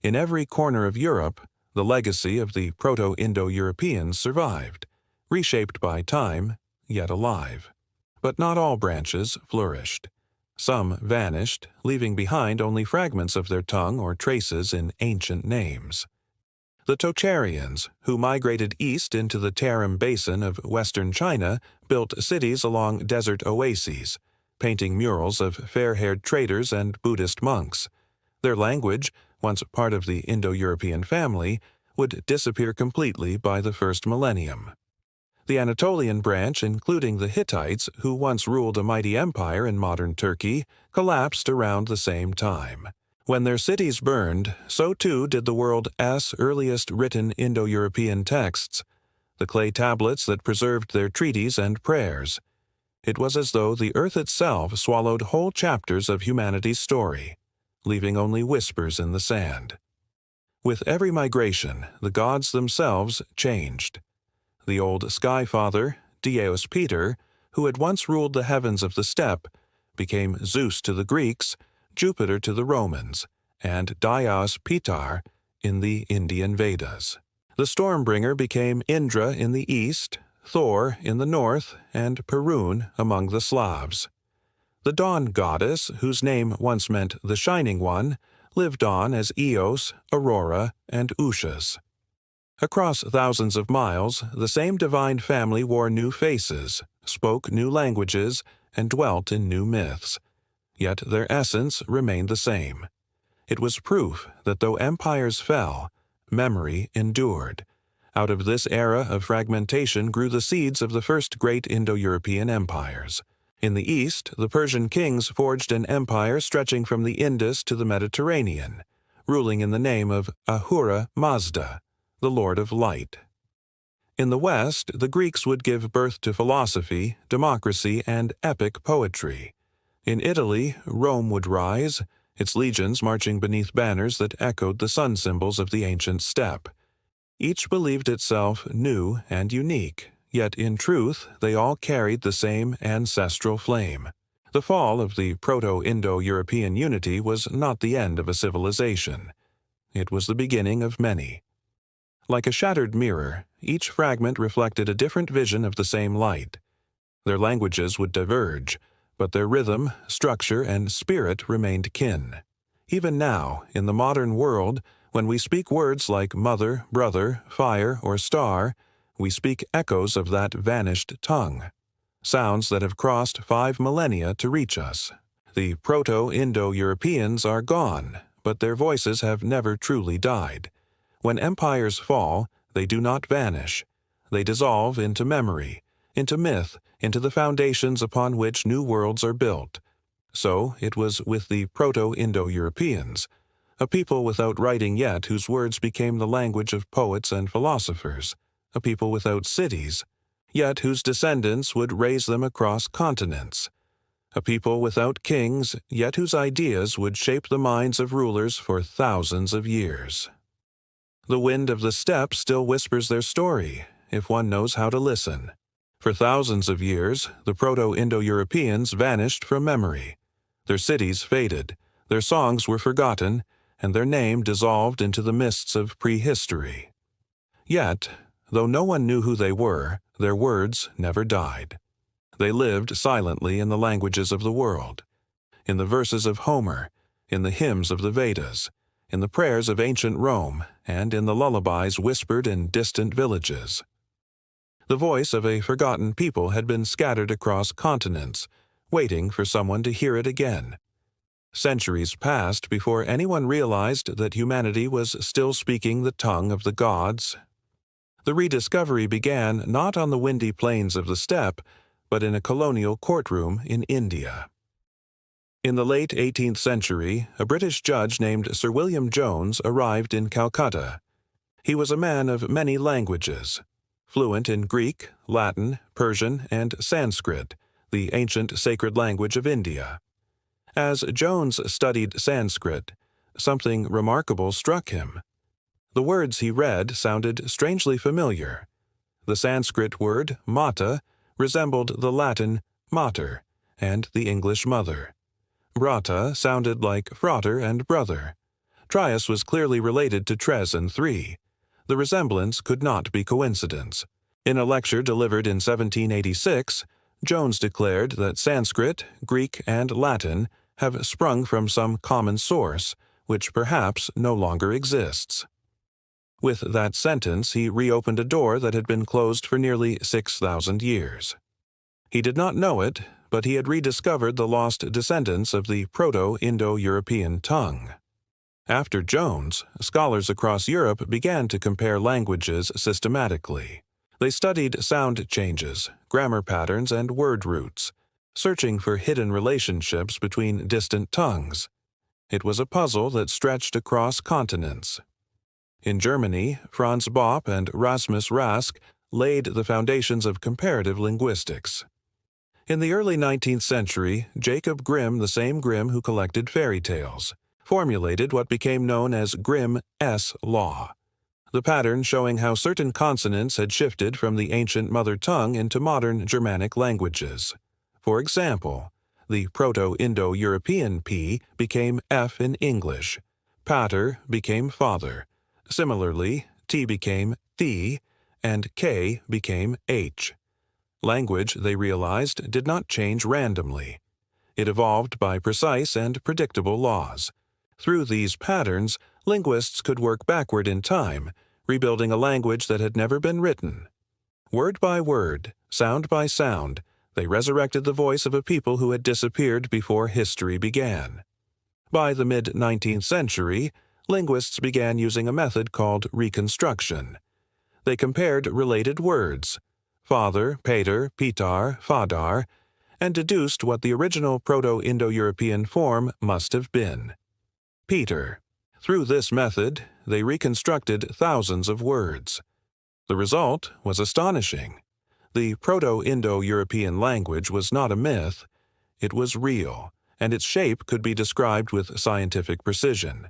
In every corner of Europe, the legacy of the Proto-Indo-Europeans survived, reshaped by time, yet alive. But not all branches flourished. Some vanished, leaving behind only fragments of their tongue or traces in ancient names. The Tocharians, who migrated east into the Tarim Basin of western China, built cities along desert oases, painting murals of fair-haired traders and Buddhist monks. Their language, once part of the Indo-European family, would disappear completely by the first millennium. The Anatolian branch, including the Hittites, who once ruled a mighty empire in modern Turkey, collapsed around the same time. When their cities burned, so too did the world's earliest written Indo-European texts, the clay tablets that preserved their treaties and prayers. It was as though the earth itself swallowed whole chapters of humanity's story, leaving only whispers in the sand. With every migration, the gods themselves changed. The old sky father, Deus Peter, who had once ruled the heavens of the steppe, became Zeus to the Greeks, Jupiter to the Romans, and Dyaus Pitar in the Indian Vedas. The Stormbringer became Indra in the east, Thor in the north, and Perun among the Slavs. The dawn goddess, whose name once meant the Shining One, lived on as Eos, Aurora, and Ushas. Across thousands of miles, the same divine family wore new faces, spoke new languages, and dwelt in new myths. Yet their essence remained the same. It was proof that though empires fell, memory endured. Out of this era of fragmentation grew the seeds of the first great Indo-European empires. In the east, the Persian kings forged an empire stretching from the Indus to the Mediterranean, ruling in the name of Ahura Mazda, the Lord of Light. In the west, the Greeks would give birth to philosophy, democracy, and epic poetry. In Italy, Rome would rise, its legions marching beneath banners that echoed the sun symbols of the ancient steppe. Each believed itself new and unique, yet in truth they all carried the same ancestral flame. The fall of the Proto-Indo-European unity was not the end of a civilization. It was the beginning of many. Like a shattered mirror, each fragment reflected a different vision of the same light. Their languages would diverge, but their rhythm, structure, and spirit remained kin. Even now, in the modern world, when we speak words like mother, brother, fire, or star, we speak echoes of that vanished tongue, sounds that have crossed 5 millennia to reach us. The Proto-Indo-Europeans are gone, but their voices have never truly died. When empires fall, they do not vanish. They dissolve into memory, into myth, into the foundations upon which new worlds are built. So it was with the Proto-Indo-Europeans, a people without writing yet whose words became the language of poets and philosophers, a people without cities, yet whose descendants would raise them across continents, a people without kings, yet whose ideas would shape the minds of rulers for thousands of years. The wind of the steppe still whispers their story, if one knows how to listen. For thousands of years, the Proto-Indo-Europeans vanished from memory. Their cities faded, their songs were forgotten, and their name dissolved into the mists of prehistory. Yet, though no one knew who they were, their words never died. They lived silently in the languages of the world, in the verses of Homer, in the hymns of the Vedas, in the prayers of ancient Rome, and in the lullabies whispered in distant villages. The voice of a forgotten people had been scattered across continents, waiting for someone to hear it again. Centuries passed before anyone realized that humanity was still speaking the tongue of the gods. The rediscovery began not on the windy plains of the steppe, but in a colonial courtroom in India. In the late 18th century, a British judge named Sir William Jones arrived in Calcutta. He was a man of many languages, fluent in Greek, Latin, Persian, and Sanskrit, the ancient sacred language of India. As Jones studied Sanskrit, something remarkable struck him. The words he read sounded strangely familiar. The Sanskrit word mata resembled the Latin mater and the English mother. Brata sounded like frater and brother. Trias was clearly related to tres and three. The resemblance could not be coincidence. In a lecture delivered in 1786, Jones declared that Sanskrit, Greek, and Latin have sprung from some common source, which perhaps no longer exists. With that sentence, he reopened a door that had been closed for nearly 6,000 years. He did not know it, but he had rediscovered the lost descendants of the Proto-Indo-European tongue. After Jones, scholars across Europe began to compare languages systematically. They studied sound changes, grammar patterns, and word roots, searching for hidden relationships between distant tongues. It was a puzzle that stretched across continents. In Germany, Franz Bopp and Rasmus Rask laid the foundations of comparative linguistics. In the early 19th century, Jacob Grimm, the same Grimm who collected fairy tales, formulated what became known as Grimm-S law, the pattern showing how certain consonants had shifted from the ancient mother tongue into modern Germanic languages. For example, the Proto-Indo-European P became F in English, pater became father. Similarly, T became the, and K became H. Language, they realized, did not change randomly. It evolved by precise and predictable laws. Through these patterns, linguists could work backward in time, rebuilding a language that had never been written. Word by word, sound by sound, they resurrected the voice of a people who had disappeared before history began. By the mid-19th century, linguists began using a method called reconstruction. They compared related words, father, pater, pitar, fadar, and deduced what the original Proto-Indo-European form must have been. Peter. Through this method, they reconstructed thousands of words. The result was astonishing. The Proto-Indo-European language was not a myth. It was real, and its shape could be described with scientific precision.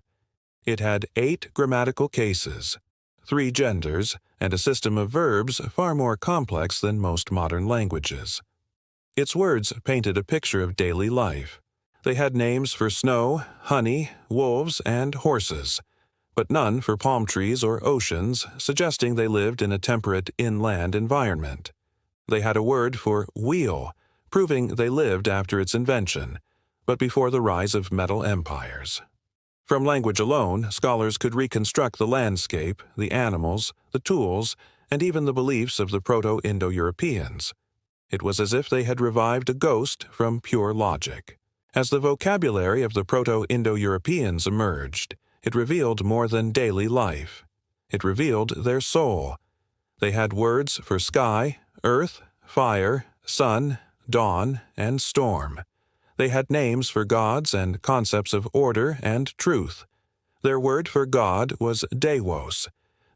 It had 8 grammatical cases, 3 genders, and a system of verbs far more complex than most modern languages. Its words painted a picture of daily life. They had names for snow, honey, wolves, and horses, but none for palm trees or oceans, suggesting they lived in a temperate inland environment. They had a word for wheel, proving they lived after its invention, but before the rise of metal empires. From language alone, scholars could reconstruct the landscape, the animals, the tools, and even the beliefs of the Proto-Indo-Europeans. It was as if they had revived a ghost from pure logic. As the vocabulary of the Proto-Indo-Europeans emerged, it revealed more than daily life. It revealed their soul. They had words for sky, earth, fire, sun, dawn, and storm. They had names for gods and concepts of order and truth. Their word for God was Deus,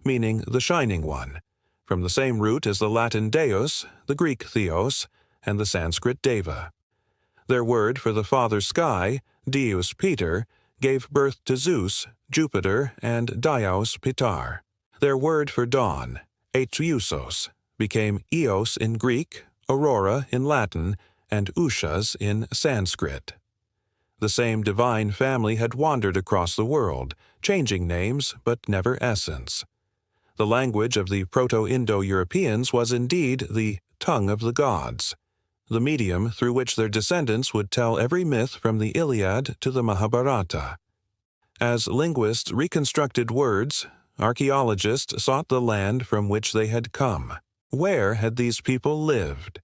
meaning the Shining One, from the same root as the Latin Deus, the Greek Theos, and the Sanskrit Deva. Their word for the father sky, Deus Peter, gave birth to Zeus, Jupiter, and Dios Pitar. Their word for dawn, Eteusos, became Eos in Greek, Aurora in Latin, and Ushas in Sanskrit. The same divine family had wandered across the world, changing names but never essence. The language of the Proto-Indo-Europeans was indeed the tongue of the gods, the medium through which their descendants would tell every myth from the Iliad to the Mahabharata. As linguists reconstructed words, archaeologists sought the land from which they had come. Where had these people lived?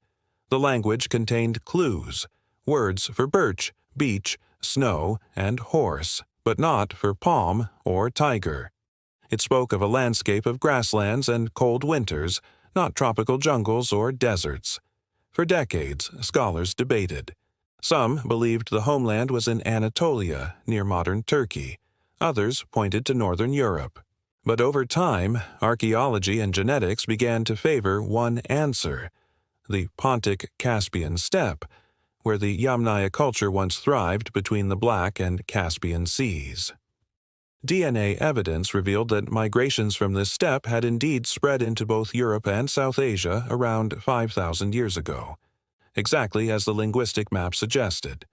The language contained clues, words for birch, beech, snow, and horse, but not for palm or tiger. It spoke of a landscape of grasslands and cold winters, not tropical jungles or deserts. For decades, scholars debated. Some believed the homeland was in Anatolia, near modern Turkey. Others pointed to northern Europe. But over time, archaeology and genetics began to favor one answer: the Pontic-Caspian steppe, where the Yamnaya culture once thrived between the Black and Caspian Seas. DNA evidence revealed that migrations from this steppe had indeed spread into both Europe and South Asia around 5,000 years ago, exactly as the linguistic map suggested.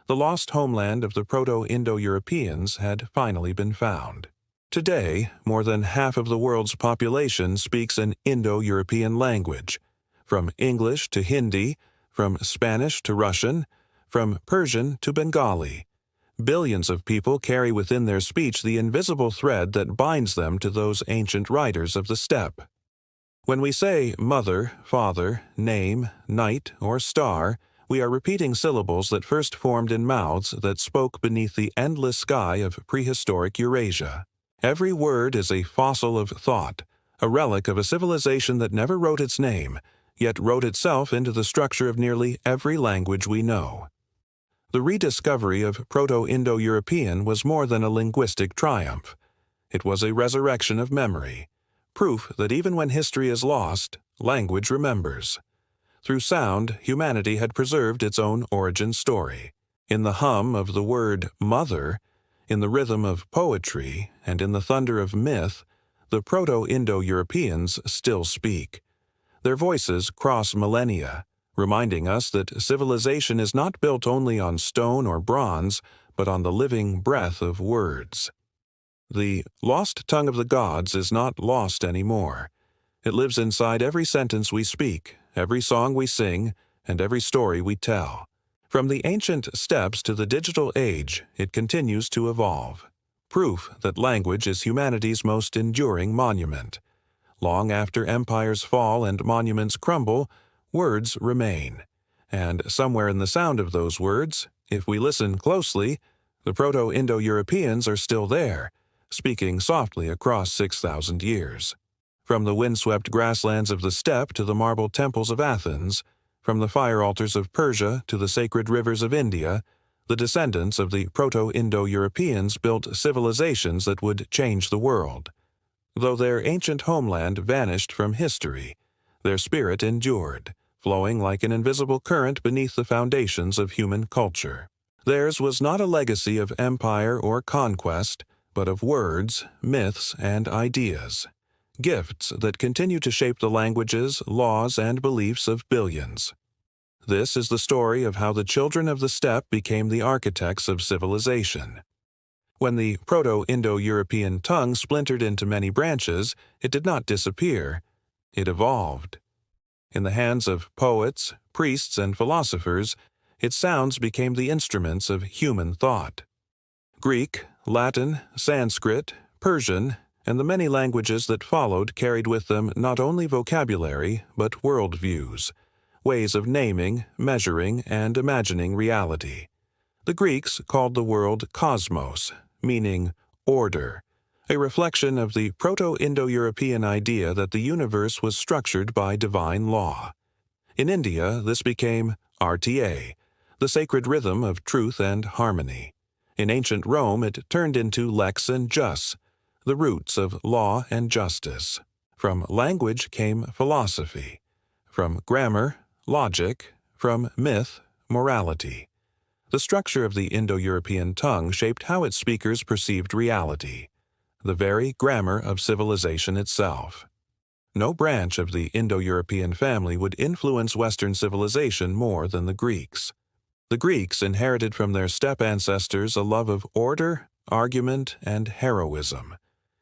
The lost homeland of the Proto-Indo-Europeans had finally been found. Today, more than half of the world's population speaks an Indo-European language, from English to Hindi, from Spanish to Russian, from Persian to Bengali. Billions of people carry within their speech the invisible thread that binds them to those ancient writers of the steppe. When we say mother, father, name, night, or star, we are repeating syllables that first formed in mouths that spoke beneath the endless sky of prehistoric Eurasia. Every word is a fossil of thought, a relic of a civilization that never wrote its name, yet wrote itself into the structure of nearly every language we know. The rediscovery of Proto-Indo-European was more than a linguistic triumph. It was a resurrection of memory, proof that even when history is lost, language remembers. Through sound, humanity had preserved its own origin story. In the hum of the word mother, in the rhythm of poetry, and in the thunder of myth, the Proto-Indo-Europeans still speak. Their voices cross millennia, reminding us that civilization is not built only on stone or bronze, but on the living breath of words. The lost tongue of the gods is not lost anymore. It lives inside every sentence we speak, every song we sing, and every story we tell. From the ancient steppes to the digital age, it continues to evolve. Proof that language is humanity's most enduring monument. Long after empires fall and monuments crumble, words remain. And somewhere in the sound of those words, if we listen closely, the Proto-Indo-Europeans are still there, speaking softly across 6,000 years. From the windswept grasslands of the steppe to the marble temples of Athens, from the fire altars of Persia to the sacred rivers of India, the descendants of the Proto-Indo-Europeans built civilizations that would change the world. Though their ancient homeland vanished from history, their spirit endured, flowing like an invisible current beneath the foundations of human culture. Theirs was not a legacy of empire or conquest, but of words, myths, and ideas, gifts that continue to shape the languages, laws, and beliefs of billions. This is the story of how the children of the steppe became the architects of civilization. When the Proto-Indo-European tongue splintered into many branches, it did not disappear, it evolved. In the hands of poets, priests, and philosophers, its sounds became the instruments of human thought. Greek, Latin, Sanskrit, Persian, and the many languages that followed carried with them not only vocabulary, but worldviews, ways of naming, measuring, and imagining reality. The Greeks called the world cosmos, meaning order, a reflection of the Proto-Indo-European idea that the universe was structured by divine law. In India, this became RTA, the sacred rhythm of truth and harmony. In ancient Rome, it turned into lex and jus, the roots of law and justice. From language came philosophy. From grammar, logic. From myth, morality. The structure of the Indo-European tongue shaped how its speakers perceived reality, the very grammar of civilization itself. No branch of the Indo-European family would influence Western civilization more than the Greeks. The Greeks inherited from their steppe ancestors a love of order, argument, and heroism,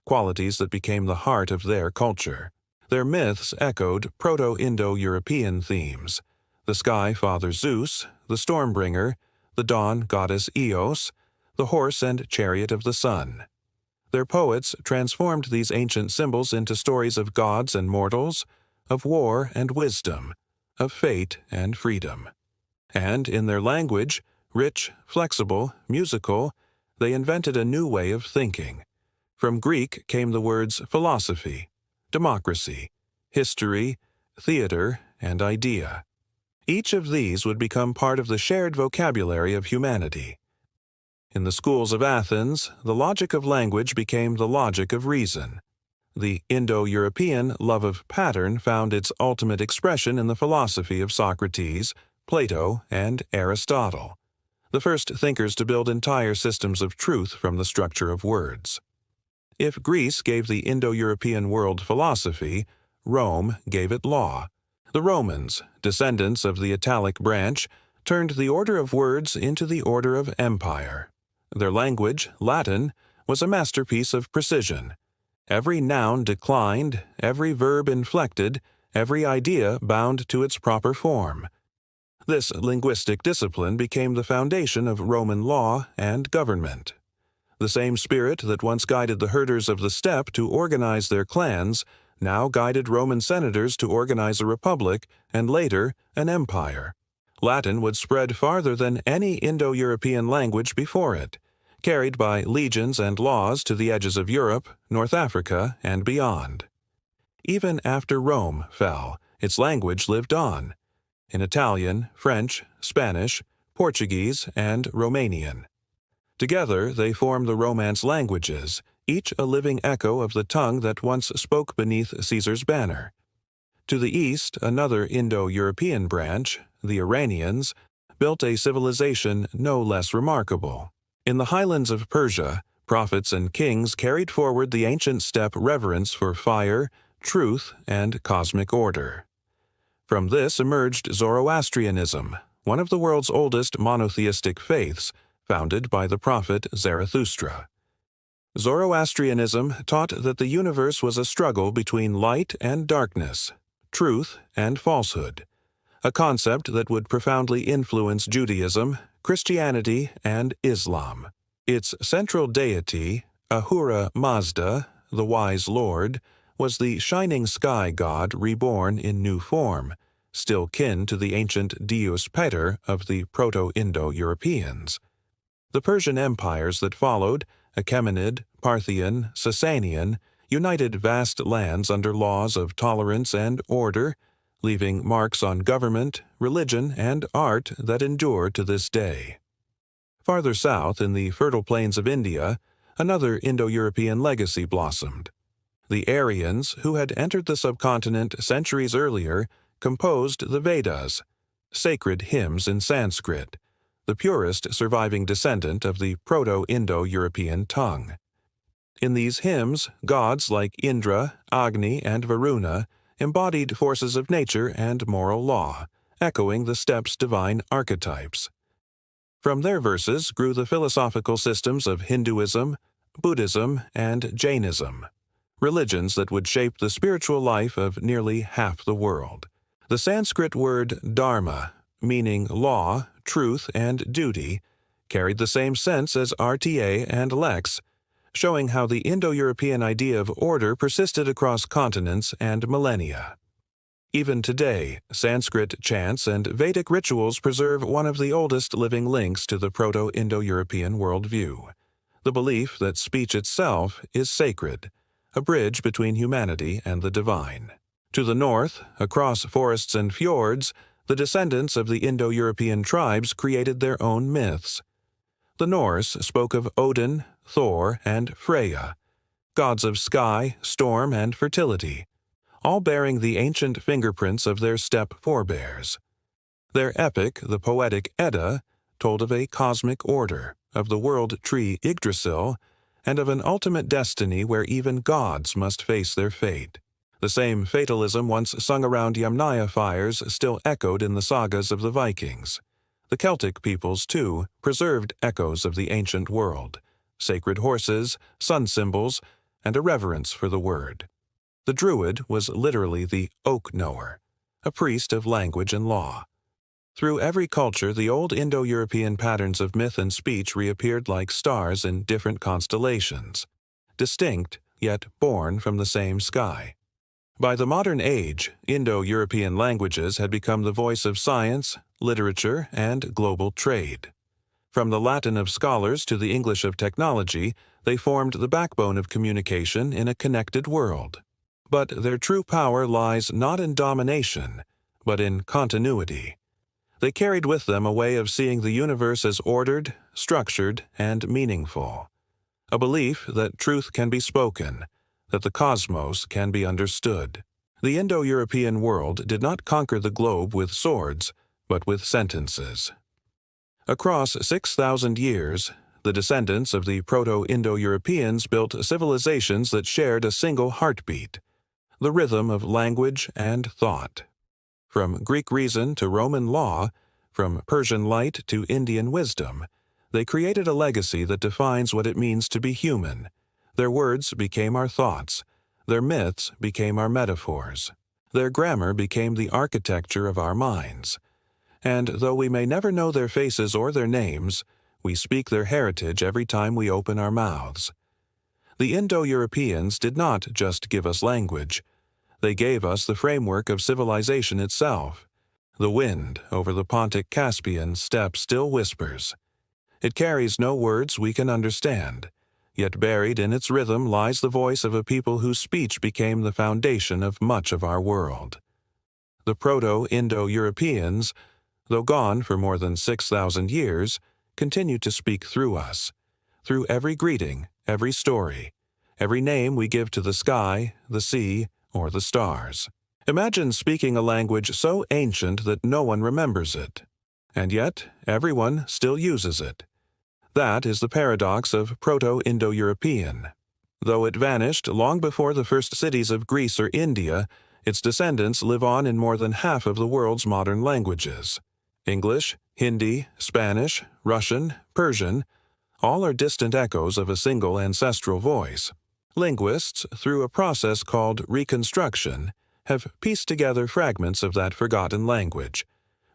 qualities that became the heart of their culture. Their myths echoed Proto-Indo-European themes: the sky father Zeus, the stormbringer, the dawn goddess Eos, the horse and chariot of the sun. Their poets transformed these ancient symbols into stories of gods and mortals, of war and wisdom, of fate and freedom. And in their language, rich, flexible, musical, they invented a new way of thinking. From Greek came the words philosophy, democracy, history, theater, and idea. Each of these would become part of the shared vocabulary of humanity. In the schools of Athens, the logic of language became the logic of reason. The Indo-European love of pattern found its ultimate expression in the philosophy of Socrates, Plato, and Aristotle, the first thinkers to build entire systems of truth from the structure of words. If Greece gave the Indo-European world philosophy, Rome gave it law. The Romans, descendants of the Italic branch, turned the order of words into the order of empire. Their language, Latin, was a masterpiece of precision. Every noun declined, every verb inflected, every idea bound to its proper form. This linguistic discipline became the foundation of Roman law and government. The same spirit that once guided the herders of the steppe to organize their clans now guided Roman senators to organize a republic and later an empire. Latin would spread farther than any Indo-European language before it, carried by legions and laws to the edges of Europe, North Africa, and beyond. Even after Rome fell, its language lived on, in Italian, French, Spanish, Portuguese, and Romanian. Together, they form the Romance languages, each a living echo of the tongue that once spoke beneath Caesar's banner. To the east, another Indo-European branch, the Iranians, built a civilization no less remarkable. In the highlands of Persia, prophets and kings carried forward the ancient steppe reverence for fire, truth, and cosmic order. From this emerged Zoroastrianism, one of the world's oldest monotheistic faiths, founded by the prophet Zarathustra. Zoroastrianism taught that the universe was a struggle between light and darkness, truth and falsehood, a concept that would profoundly influence Judaism, Christianity, and Islam. Its central deity, Ahura Mazda, the wise Lord, was the shining sky god reborn in new form, still kin to the ancient Deus Pater of the Proto-Indo-Europeans. The Persian empires that followed, Achaemenid, Parthian, Sasanian, united vast lands under laws of tolerance and order, leaving marks on government, religion, and art that endure to this day. Farther south, in the fertile plains of India, another Indo-European legacy blossomed. The Aryans, who had entered the subcontinent centuries earlier, composed the Vedas, sacred hymns in Sanskrit, the purest surviving descendant of the Proto-Indo-European tongue. In these hymns, gods like Indra, Agni, and Varuna embodied forces of nature and moral law, echoing the steppe's divine archetypes. From their verses grew the philosophical systems of Hinduism, Buddhism, and Jainism, religions that would shape the spiritual life of nearly half the world. The Sanskrit word dharma, meaning law, truth, and duty, carried the same sense as RTA and lex, showing how the Indo-European idea of order persisted across continents and millennia. Even today, Sanskrit chants and Vedic rituals preserve one of the oldest living links to the Proto-Indo-European worldview, the belief that speech itself is sacred, a bridge between humanity and the divine. To the north, across forests and fjords, the descendants of the Indo-European tribes created their own myths. The Norse spoke of Odin, Thor, and Freya, gods of sky, storm, and fertility, all bearing the ancient fingerprints of their steppe forebears. Their epic, the poetic Edda, told of a cosmic order, of the world tree Yggdrasil, and of an ultimate destiny where even gods must face their fate. The same fatalism once sung around Yamnaya fires still echoed in the sagas of the Vikings. The Celtic peoples, too, preserved echoes of the ancient world, sacred horses, sun symbols, and a reverence for the word. The Druid was literally the oak knower, a priest of language and law. Through every culture, the old Indo-European patterns of myth and speech reappeared like stars in different constellations, distinct yet born from the same sky. By the modern age, Indo-European languages had become the voice of science, literature, and global trade. From the Latin of scholars to the English of technology, they formed the backbone of communication in a connected world. But their true power lies not in domination, but in continuity. They carried with them a way of seeing the universe as ordered, structured, and meaningful. A belief that truth can be spoken, that the cosmos can be understood. The Indo-European world did not conquer the globe with swords, but with sentences. Across 6,000 years, the descendants of the Proto-Indo-Europeans built civilizations that shared a single heartbeat, the rhythm of language and thought. From Greek reason to Roman law, from Persian light to Indian wisdom, they created a legacy that defines what it means to be human. Their words became our thoughts. Their myths became our metaphors. Their grammar became the architecture of our minds. And though we may never know their faces or their names, we speak their heritage every time we open our mouths. The Indo-Europeans did not just give us language. They gave us the framework of civilization itself. The wind over the Pontic-Caspian steppe still whispers. It carries no words we can understand, yet buried in its rhythm lies the voice of a people whose speech became the foundation of much of our world. The Proto-Indo-Europeans, though gone for more than 6,000 years, continue to speak through us, through every greeting, every story, every name we give to the sky, the sea, or the stars. Imagine speaking a language so ancient that no one remembers it, and yet everyone still uses it. That is the paradox of Proto-Indo-European. Though it vanished long before the first cities of Greece or India, its descendants live on in more than half of the world's modern languages. English, Hindi, Spanish, Russian, Persian, all are distant echoes of a single ancestral voice. Linguists, through a process called reconstruction, have pieced together fragments of that forgotten language.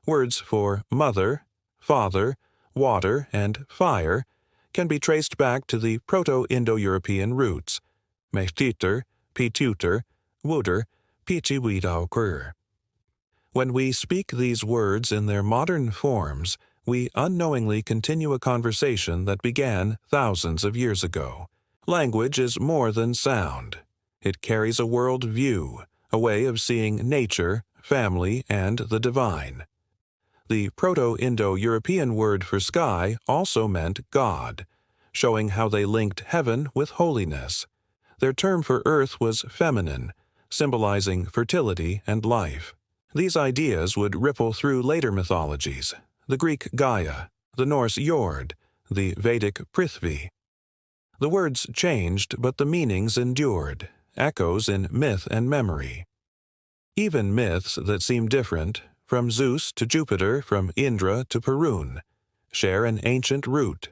Words for mother, father, water, and fire can be traced back to the Proto-Indo-European roots, Mechtiter, Pituter, Wuder, Pichiwidaukur. When we speak these words in their modern forms, we unknowingly continue a conversation that began thousands of years ago. Language is more than sound. It carries a world view, a way of seeing nature, family, and the divine. The Proto-Indo-European word for sky also meant God, showing how they linked heaven with holiness. Their term for earth was feminine, symbolizing fertility and life. These ideas would ripple through later mythologies, the Greek Gaia, the Norse Jord, the Vedic Prithvi. The words changed, but the meanings endured, echoes in myth and memory. Even myths that seem different, from Zeus to Jupiter, from Indra to Perun, share an ancient root.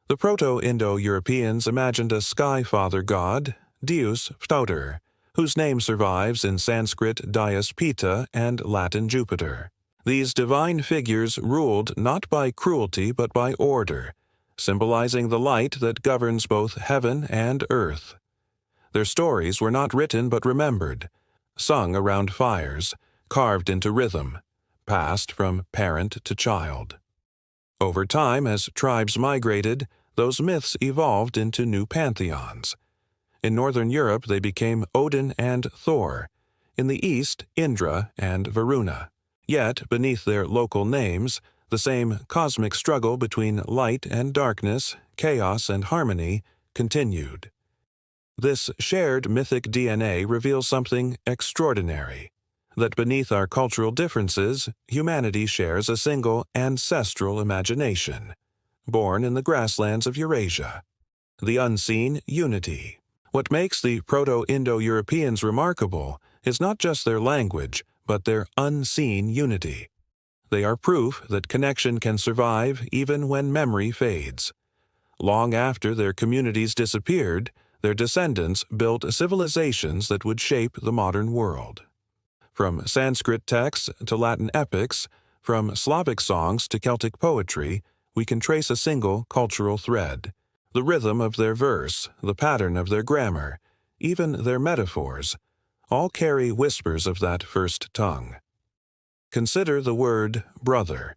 The Proto-Indo-Europeans imagined a sky father god, Deus Ptauter, whose name survives in Sanskrit Dias Pita and Latin Jupiter. These divine figures ruled not by cruelty but by order, symbolizing the light that governs both heaven and earth. Their stories were not written but remembered, sung around fires, carved into rhythm, passed from parent to child. Over time, as tribes migrated, those myths evolved into new pantheons. In northern Europe they became Odin and Thor, in the east Indra and Varuna. Yet, beneath their local names, the same cosmic struggle between light and darkness, chaos and harmony, continued. This shared mythic DNA reveals something extraordinary, that beneath our cultural differences, humanity shares a single ancestral imagination, born in the grasslands of Eurasia. The unseen unity. What makes the Proto-Indo-Europeans remarkable is not just their language, but their unseen unity. They are proof that connection can survive even when memory fades. Long after their communities disappeared, their descendants built civilizations that would shape the modern world. From Sanskrit texts to Latin epics, from Slavic songs to Celtic poetry, we can trace a single cultural thread. The rhythm of their verse, the pattern of their grammar, even their metaphors, all carry whispers of that first tongue. Consider the word brother.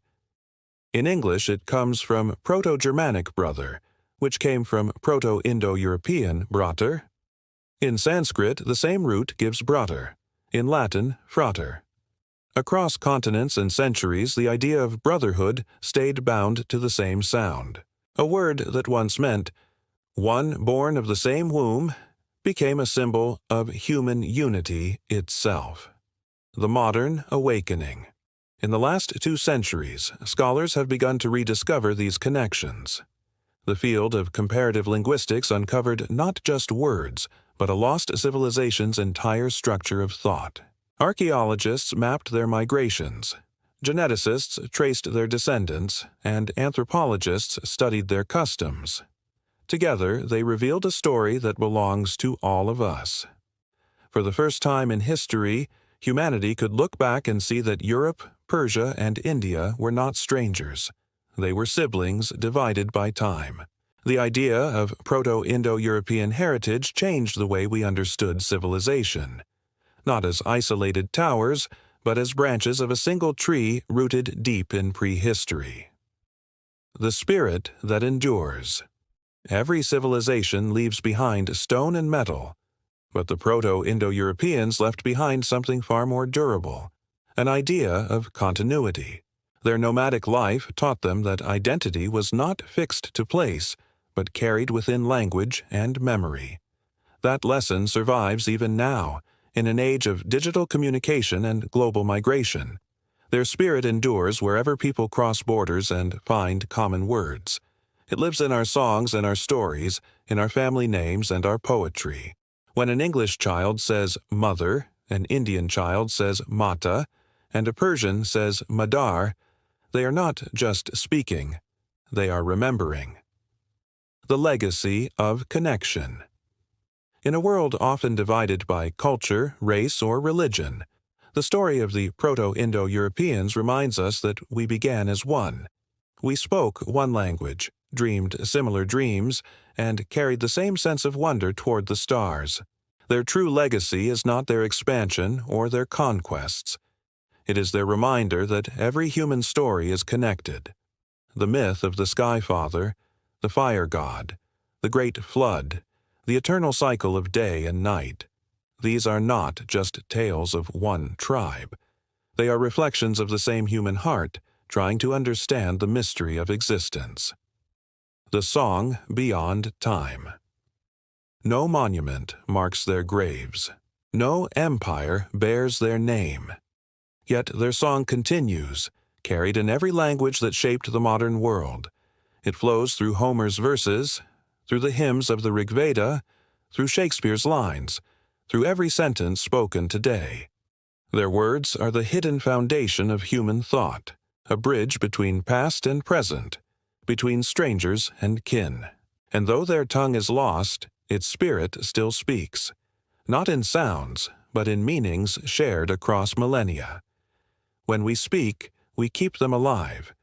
In English it comes from Proto-Germanic brother, which came from Proto-Indo-European brater. In Sanskrit, the same root gives brater. In Latin, frater. Across continents and centuries, the idea of brotherhood stayed bound to the same sound. A word that once meant one born of the same womb became a symbol of human unity itself. The modern awakening. In the last 2 centuries, scholars have begun to rediscover these connections. The field of comparative linguistics uncovered not just words, but a lost civilization's entire structure of thought. Archaeologists mapped their migrations, geneticists traced their descendants, and anthropologists studied their customs. Together, they revealed a story that belongs to all of us. For the first time in history, humanity could look back and see that Europe, Persia, and India were not strangers. They were siblings divided by time. The idea of Proto-Indo-European heritage changed the way we understood civilization. Not as isolated towers, but as branches of a single tree rooted deep in prehistory. The spirit that endures. Every civilization leaves behind stone and metal, but the Proto-Indo-Europeans left behind something far more durable, an idea of continuity. Their nomadic life taught them that identity was not fixed to place, but carried within language and memory. That lesson survives even now, in an age of digital communication and global migration. Their spirit endures wherever people cross borders and find common words. It lives in our songs and our stories, in our family names and our poetry. When an English child says mother, an Indian child says mata, and a Persian says madar, they are not just speaking, they are remembering. The legacy of connection. In a world often divided by culture, race, or religion, the story of the Proto-Indo-Europeans reminds us that we began as one. We spoke one language, dreamed similar dreams, and carried the same sense of wonder toward the stars. Their true legacy is not their expansion or their conquests. It is their reminder that every human story is connected. The myth of the Sky Father, the Fire God, the Great Flood, the eternal cycle of day and night. These are not just tales of one tribe. They are reflections of the same human heart, trying to understand the mystery of existence. The Song Beyond Time. No monument marks their graves. No empire bears their name. Yet their song continues, carried in every language that shaped the modern world. It flows through Homer's verses, through the hymns of the Rig Veda, through Shakespeare's lines, through every sentence spoken today. Their words are the hidden foundation of human thought, a bridge between past and present, between strangers and kin. And though their tongue is lost, its spirit still speaks, not in sounds, but in meanings shared across millennia. When we speak, we keep them alive.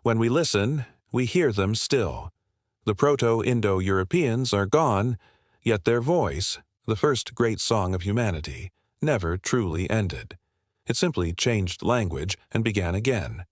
When we listen, we hear them still. The Proto-Indo-Europeans are gone, yet their voice, the first great song of humanity, never truly ended. It simply changed language and began again.